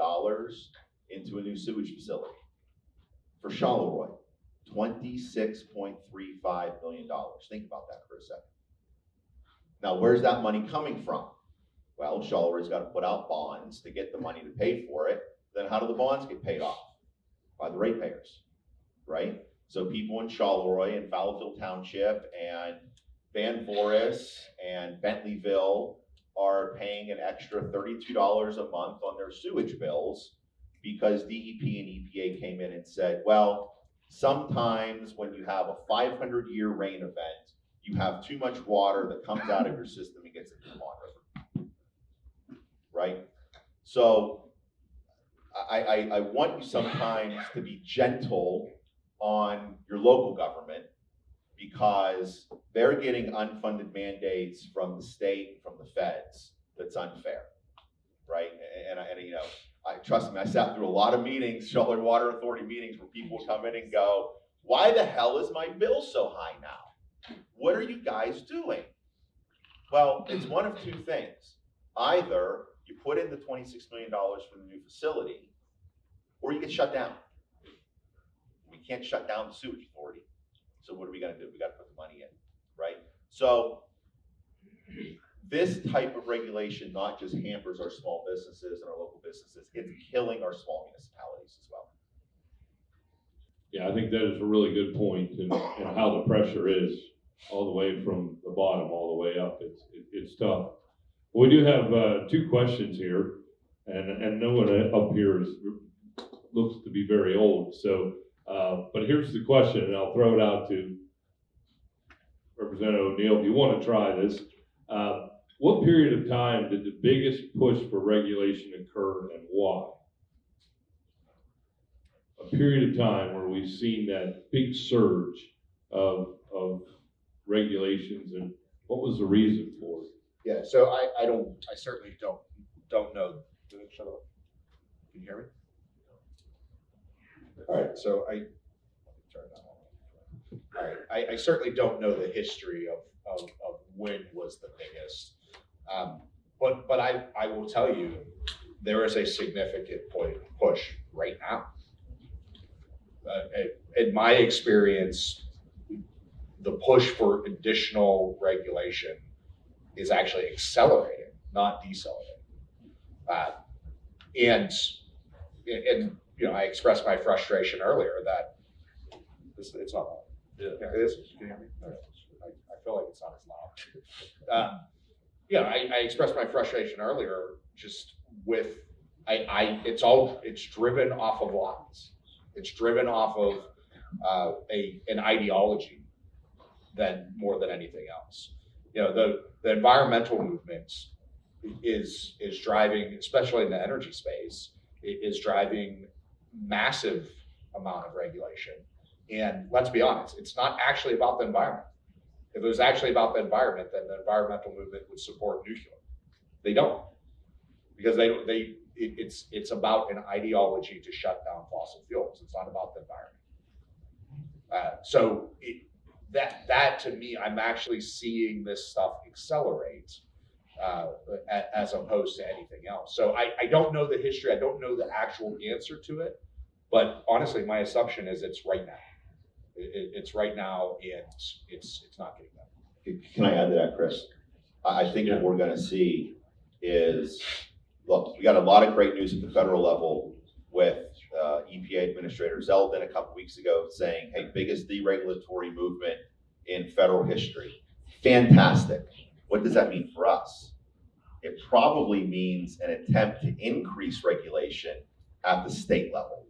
into a new sewage facility for Charleroi. $26.35 million. Think about that for a second. Now, where's that money coming from? Well, Charleroi's got to put out bonds to get the money to pay for it. Then how do the bonds get paid off? By the ratepayers, right? So people in Charleroi and Fallowfield Township and Van Voorhis and Bentleyville are paying an extra $32 a month on their sewage bills because DEP and EPA came in and said, well, sometimes when you have a 500-year rain event, you have too much water that comes out of your system and gets into the Mon River, right? So I want you sometimes to be gentle on your local government because they're getting unfunded mandates from the state, from the feds, that's unfair, right? And trust me, I sat through a lot of meetings, Charlotte Water Authority meetings, where people come in and go, why the hell is my bill so high now? What are you guys doing? Well, it's one of two things. Either you put in the $26 million for the new facility, or you get shut down. We can't shut down the sewage authority. So what are we gonna do? We gotta put the money in, right? So this type of regulation not just hampers our small businesses and our local businesses, it's killing our small municipalities as well. Yeah, I think that is a really good point, and how the pressure is all the way from the bottom all the way up. It's tough. We do have 2 questions here, and no one up here looks to be very old. So, but here's the question, and I'll throw it out to Representative O'Neill. If you want to try this, what period of time did the biggest push for regulation occur, and why? A period of time where we've seen that big surge of regulations, and what was the reason for it? Yeah, so I certainly don't know. Shut up. Can you hear me? All right, so I certainly don't know the history of when was the biggest. But I will tell you, there is a significant push right now. In my experience, the push for additional regulation is actually accelerating, not decelerating. And you know, I expressed my frustration earlier that it's not loud. Yeah, it is. Can you hear me? I feel like it's not as loud. Yeah, I expressed my frustration earlier just with it's driven off of lies. It's driven off of an ideology more than anything else. You know, the environmental movement is driving, especially in the energy space, is driving massive amount of regulation. And let's be honest, it's not actually about the environment. If it was actually about the environment, then the environmental movement would support nuclear. They don't, because it's about an ideology to shut down fossil fuels. It's not about the environment. So that to me, I'm actually seeing this stuff accelerate as opposed to anything else. So I don't know the history. I don't know the actual answer to it, but honestly, my assumption is it's right now. It's right now, and it's not getting better. Can I add to that, Chris? I think what we're gonna see is, look, we got a lot of great news at the federal level with EPA Administrator Zeldin a couple weeks ago saying, hey, biggest deregulatory movement in federal history. Fantastic. What does that mean for us? It probably means an attempt to increase regulation at the state level.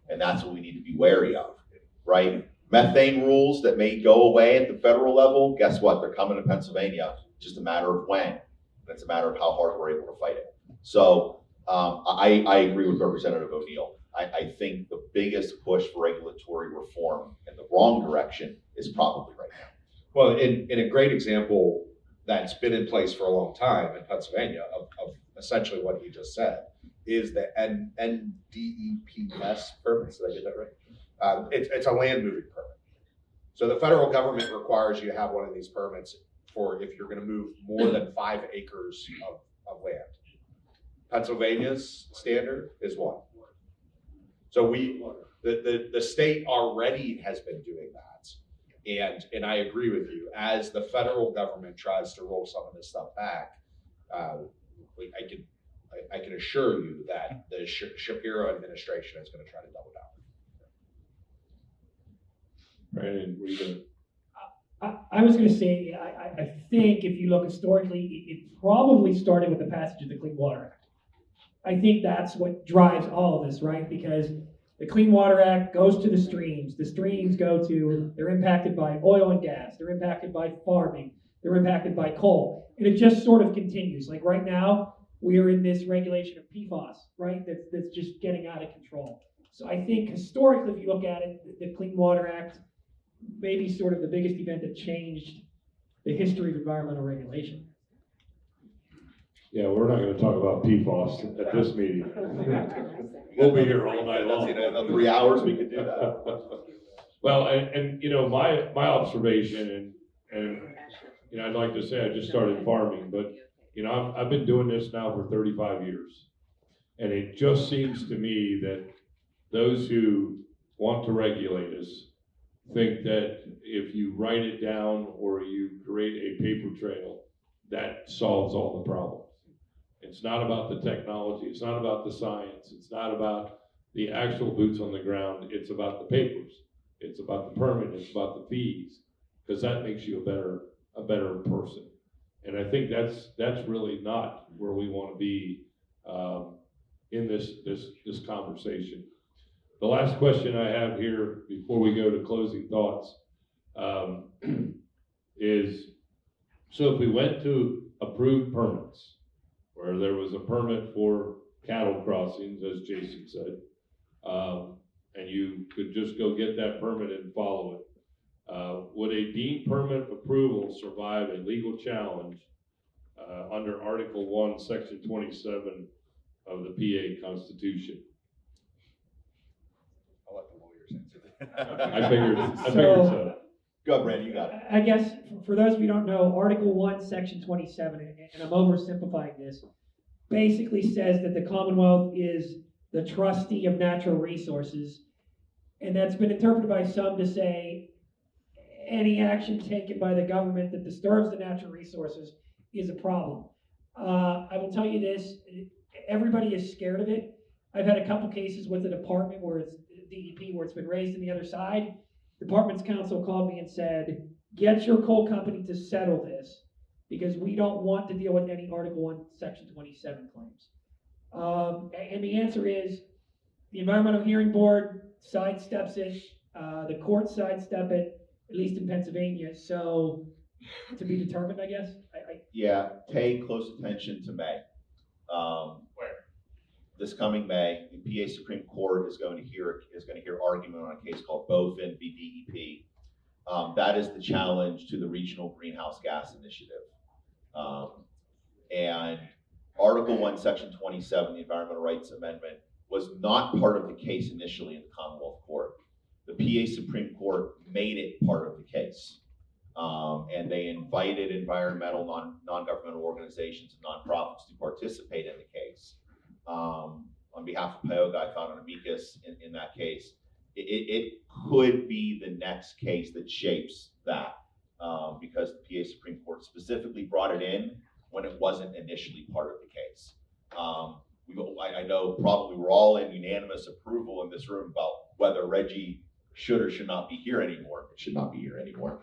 And that's what we need to be wary of, right? Methane rules that may go away at the federal level, guess what? They're coming to Pennsylvania. Just a matter of when. It's a matter of how hard we're able to fight it. So I agree with Representative O'Neill. I think the biggest push for regulatory reform in the wrong direction is probably right now. Well, in a great example that's been in place for a long time in Pennsylvania of essentially what he just said is the NDEPS permits. Did I get that right? It's a land moving permit. So the federal government requires you to have one of these permits for if you're going to move more than 5 acres of land. Pennsylvania's standard is 1. So the state already has been doing that. And I agree with you. As the federal government tries to roll some of this stuff back, I can assure you that the Shapiro administration is going to try to double down. Brandon, what are you gonna? I was going to say, I think if you look historically, it probably started with the passage of the Clean Water Act. I think that's what drives all of this, right? Because the Clean Water Act goes to the streams. The streams they're impacted by oil and gas. They're impacted by farming. They're impacted by coal. And it just sort of continues. Like right now, we are in this regulation of PFAS, right? That's just getting out of control. So I think historically, if you look at it, the Clean Water Act may be sort of the biggest event that changed the history of environmental regulation. Yeah, we're not going to talk about PFAS at this meeting. We'll be here all night long. In 3 hours, we could do that. Well, and you know, my observation, and you know, I'd like to say I just started farming, but you know, I've been doing this now for 35 years, and it just seems to me that those who want to regulate us think that if you write it down or you create a paper trail, that solves all the problems. It's not about the technology, it's not about the science, it's not about the actual boots on the ground, it's about the papers, it's about the permit, it's about the fees, because that makes you a better person. And I think that's really not where we want to be in this conversation. The last question I have here before we go to closing thoughts is, so if we went to approved permits, where there was a permit for cattle crossings, as Jason said, and you could just go get that permit and follow it, would a deemed permit approval survive a legal challenge under Article 1, Section 27 of the PA Constitution? I'll let the lawyers answer that. I figured so. Go, Brandon, you got it. I guess, for those of you who don't know, Article 1, Section 27, and I'm oversimplifying this, basically says that the Commonwealth is the trustee of natural resources, and that's been interpreted by some to say any action taken by the government that disturbs the natural resources is a problem. I will tell you this, everybody is scared of it. I've had a couple cases with the department where it's DEP, where it's been raised on the other side. Department's counsel called me and said, get your coal company to settle this, because we don't want to deal with any Article 1, Section 27 claims. And the answer is, the Environmental Hearing Board sidesteps it, the courts sidestep it, at least in Pennsylvania, so to be determined, I guess. Yeah, pay close attention to May. Where? This coming May, the PA Supreme Court is going to hear argument on a case called Bofin v. DEP. That is the challenge to the Regional Greenhouse Gas Initiative. And Article 1, Section 27, the Environmental Rights Amendment, was not part of the case initially in the Commonwealth Court. The PA Supreme Court made it part of the case. And they invited environmental non-governmental organizations and nonprofits to participate in the case. On behalf of AOGA, I filed an amicus in that case. It could be the next case that shapes that, because the PA Supreme Court specifically brought it in when it wasn't initially part of the case. I know probably we're all in unanimous approval in this room about whether Reggie should or should not be here anymore. It should not be here anymore.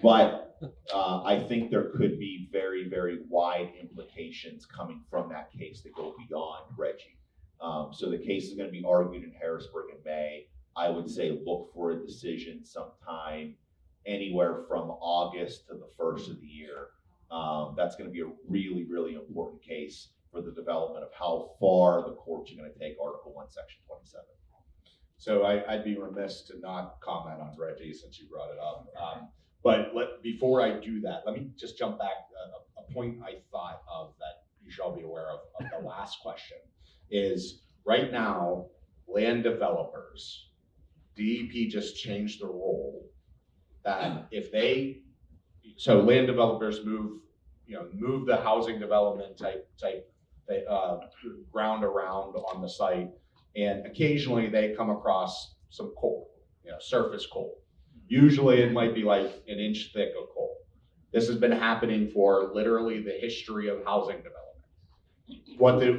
But I think there could be very, very wide implications coming from that case that go beyond Reggie. So the case is going to be argued in Harrisburg in May. I would say look for a decision sometime anywhere from August to the first of the year. That's going to be a really, really important case for the development of how far the courts are going to take Article 1, Section 27. So I'd be remiss to not comment on Reggie since you brought it up. But before I do that, let me just jump back. A point I thought of that you should all be aware of the last question is, right now, land developers, DEP just changed the rule that if so land developers move the housing development type ground around on the site, and occasionally they come across some coal, surface coal. Usually it might be like an inch thick of coal. This has been happening for literally the history of housing development.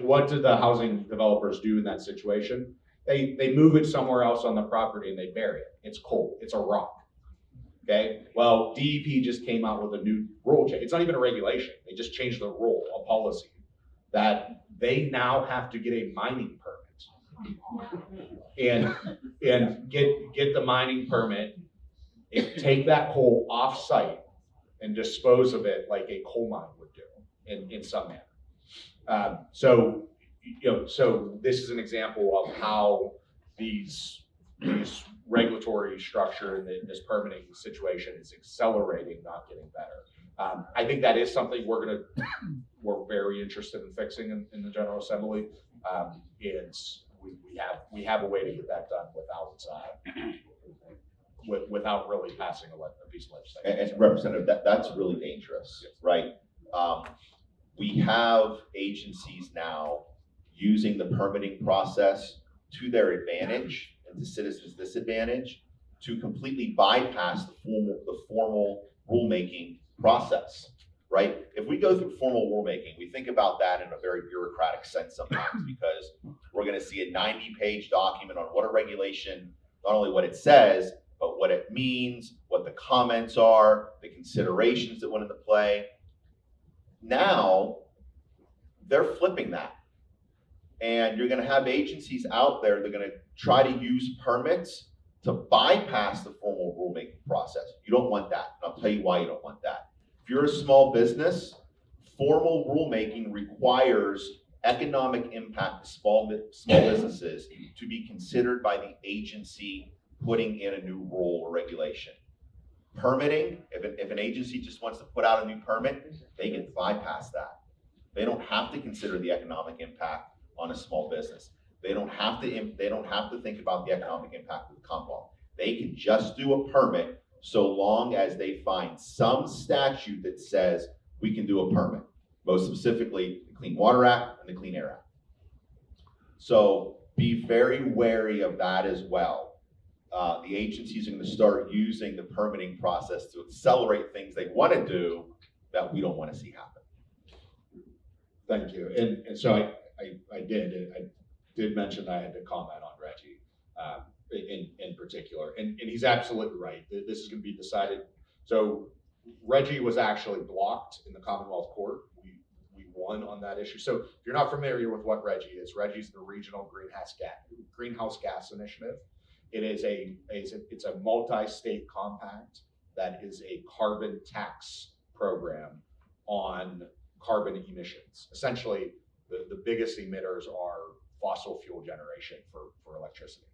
What did the housing developers do in that situation? They move it somewhere else on the property and they bury it. It's coal, it's a rock. Okay, well, DEP just came out with a new rule change. It's not even a regulation. They just changed the rule, a policy, that they now have to get a mining permit and get the mining permit, and take that coal off site and dispose of it like a coal mine would do in some manner. So this is an example of how these regulatory structure and this permitting situation is accelerating, not getting better. I think that is something we're very interested in fixing in the General Assembly. We have a way to get that done without really passing a piece of legislation. And Representative, that's really dangerous, right? We have agencies now using the permitting process to their advantage and to citizens' disadvantage to completely bypass the formal rulemaking process, right? If we go through formal rulemaking, we think about that in a very bureaucratic sense sometimes because we're going to see a 90-page document on what a regulation, not only what it says, but what it means, what the comments are, the considerations that went into play. Now, they're flipping that. And you're going to have agencies out there that are going to try to use permits to bypass the formal rulemaking process. You don't want that. And I'll tell you why you don't want that. If you're a small business, formal rulemaking requires economic impact to small businesses to be considered by the agency putting in a new rule or regulation. Permitting, if an agency just wants to put out a new permit, they can bypass that. They don't have to consider the economic impact on a small business. They don't have to think about the economic impact of the compound. They can just do a permit so long as they find some statute that says we can do a permit, most specifically the Clean Water Act and the Clean Air Act. So be very wary of that as well. The agencies are going to start using the permitting process to accelerate things they want to do that we don't want to see happen. Thank you. And so I did mention I had to comment on Reggie in particular, and he's absolutely right. This is going to be decided. So Reggie was actually blocked in the Commonwealth Court. We won on that issue. So if you're not familiar with what Reggie is, Reggie's the Regional Greenhouse Gas Initiative. It's a multi-state compact that is a carbon tax program on carbon emissions. Essentially, the biggest emitters are fossil fuel generation for electricity.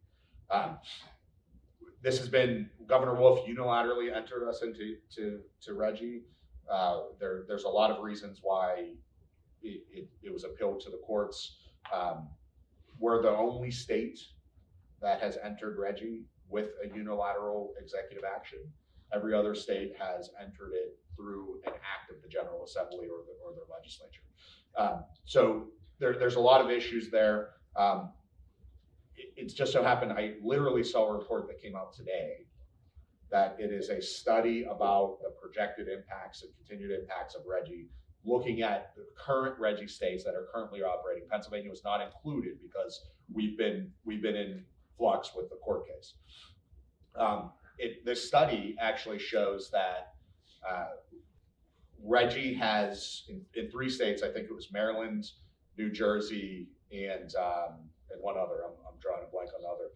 This has been, Governor Wolf unilaterally entered us into Reggie. There's a lot of reasons why it was appealed to the courts. We're the only state that has entered Reggie with a unilateral executive action. Every other state has entered it through an act of the General Assembly or their legislature. So there's a lot of issues there. It's just so happened, I literally saw a report that came out today that it is a study about the projected impacts and continued impacts of Reggie, looking at the current Reggie states that are currently operating. Pennsylvania was not included because we've been in flux with the court case. This study actually shows that Reggie has in 3 states, I think it was Maryland, New Jersey, and one other. I'm drawing a blank on the other.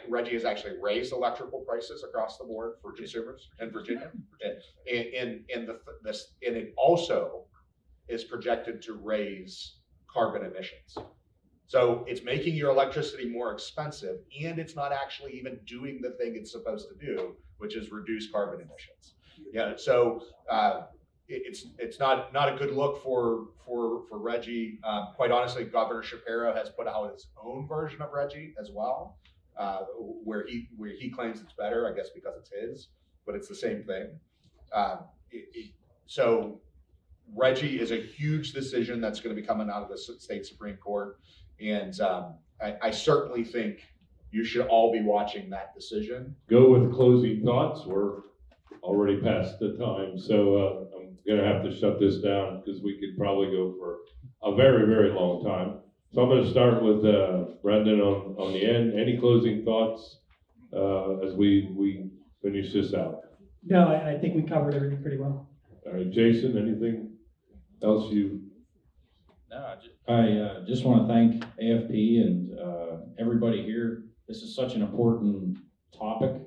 Reggie has actually raised electrical prices across the board for consumers in Virginia, and it also is projected to raise carbon emissions. So it's making your electricity more expensive, and it's not actually even doing the thing it's supposed to do, which is reduce carbon emissions. Yeah, so it's not a good look for Reggie. Quite honestly, Governor Shapiro has put out his own version of Reggie as well, where he claims it's better, I guess because it's his, but it's the same thing. So Reggie is a huge decision that's going to be coming out of the state Supreme Court. And I certainly think you should all be watching that decision. Go with closing thoughts. We're already past the time, so I'm going to have to shut this down because we could probably go for a very, very long time. So I'm going to start with Brendan on the end. Any closing thoughts as we finish this out? No, I think we covered everything pretty well. All right, Jason, anything else you? No, I just want to thank AFP and everybody here. This is such an important topic.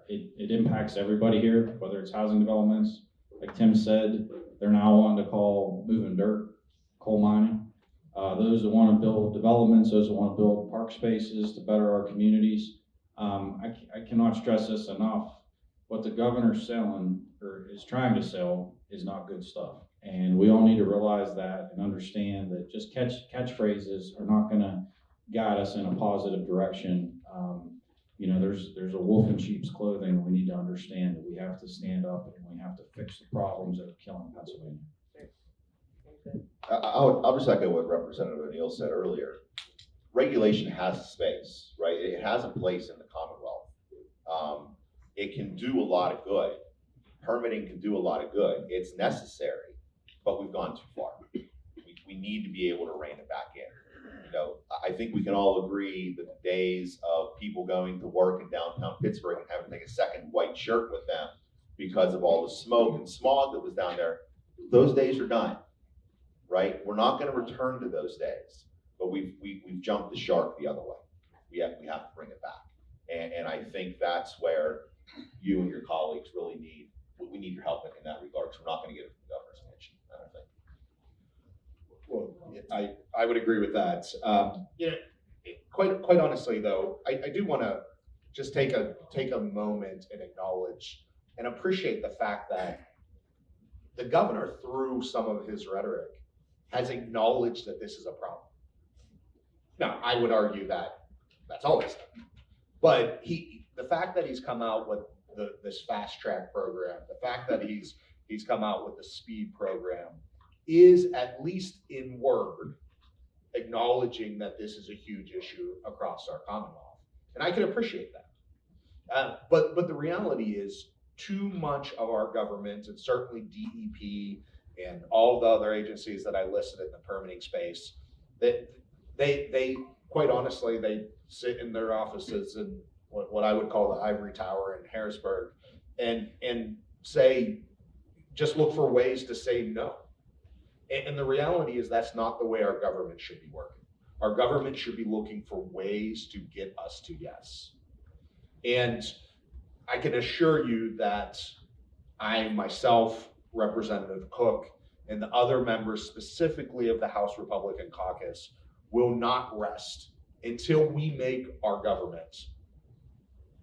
It impacts everybody here, whether it's housing developments. Like Tim said, they're now wanting to call moving dirt, coal mining. Those that want to build developments, those that want to build park spaces to better our communities. I cannot stress this enough. What the governor's selling or is trying to sell is not good stuff. And we all need to realize that and understand that just catchphrases are not going to guide us in a positive direction. There's a wolf in sheep's clothing. We need to understand that we have to stand up and we have to fix the problems that are killing Pennsylvania. I'll just echo what Representative O'Neill said earlier. Regulation has a space, right? It has a place in the Commonwealth. It can do a lot of good. Permitting can do a lot of good. It's necessary, but we've gone too far. We need to be able to rein it back in. You know, I think we can all agree that the days of people going to work in downtown Pittsburgh and having to take a second white shirt with them because of all the smoke and smog that was down there, those days are done, right? We're not going to return to those days, but we've jumped the shark the other way. We have to bring it back, and I think that's where you and your colleagues really need. We need your help in that regard, because we're not going to get it from the governor's mansion, I don't think. Well, I would agree with that. You know, quite honestly though, I do want to just take a moment and acknowledge and appreciate the fact that the governor, through some of his rhetoric, has acknowledged that this is a problem. Now, I would argue that that's always done, but the fact that he's come out with this fast track program, the fact that he's come out with the speed program, is at least in word acknowledging that this is a huge issue across our Commonwealth, and I can appreciate that. But the reality is, too much of our government, and certainly DEP and all the other agencies that I listed in the permitting space, that they quite honestly, they sit in their offices in what I would call the ivory tower in Harrisburg and say, just look for ways to say no. And the reality is that's not the way our government should be working. Our government should be looking for ways to get us to yes. And I can assure you that I myself, Representative Cook, and the other members specifically of the House Republican Caucus will not rest until we make our government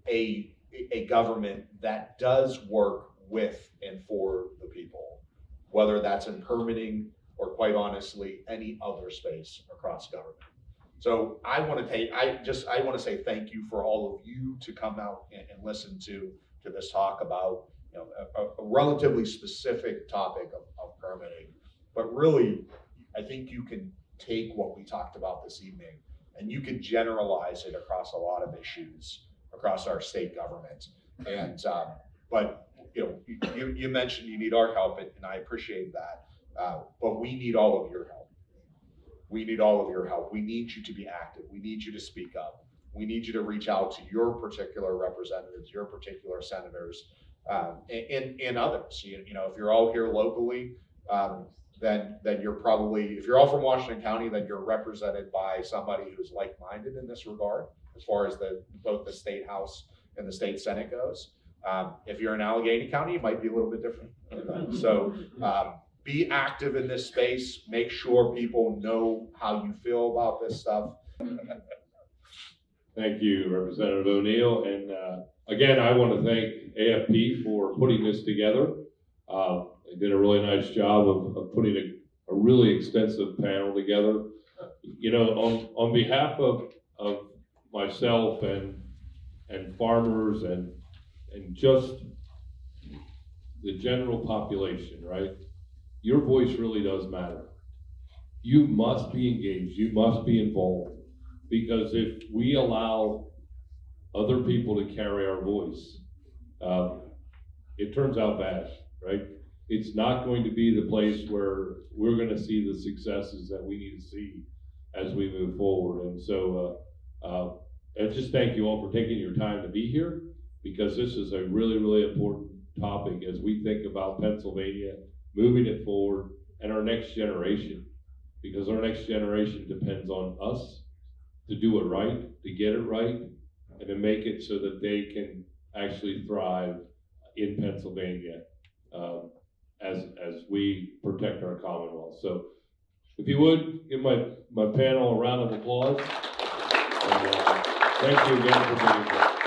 a government that does work with and for the people, whether that's in permitting or, quite honestly, any other space across government. So I want to say thank you for all of you to come out and listen to this talk about, you know, a relatively specific topic of permitting. But really, I think you can take what we talked about this evening and you can generalize it across a lot of issues across our state government. And but you know, you mentioned you need our help, and I appreciate that. But we need all of your help. We need all of your help. We need you to be active. We need you to speak up. We need you to reach out to your particular representatives, your particular senators, and others. You know, if you're all here locally, then you're probably, if you're all from Washington County, then you're represented by somebody who's like-minded in this regard, as far as both the state house and the state senate goes. If you're in Allegheny County, it might be a little bit different. So be active in this space. Make sure people know how you feel about this stuff. Thank you, Representative O'Neill. And again, I want to thank AFP for putting this together. They did a really nice job of putting a really extensive panel together. You know, on behalf of myself and farmers and just the general population, right? Your voice really does matter. You must be engaged. You must be involved. Because if we allow other people to carry our voice, it turns out bad, right? It's not going to be the place where we're going to see the successes that we need to see as we move forward. And so I just thank you all for taking your time to be here, because this is a really, really important topic as we think about Pennsylvania, moving it forward, and our next generation, because our next generation depends on us to do it right, to get it right, and to make it so that they can actually thrive in Pennsylvania as we protect our Commonwealth. So if you would, give my panel a round of applause. And, thank you again for being here.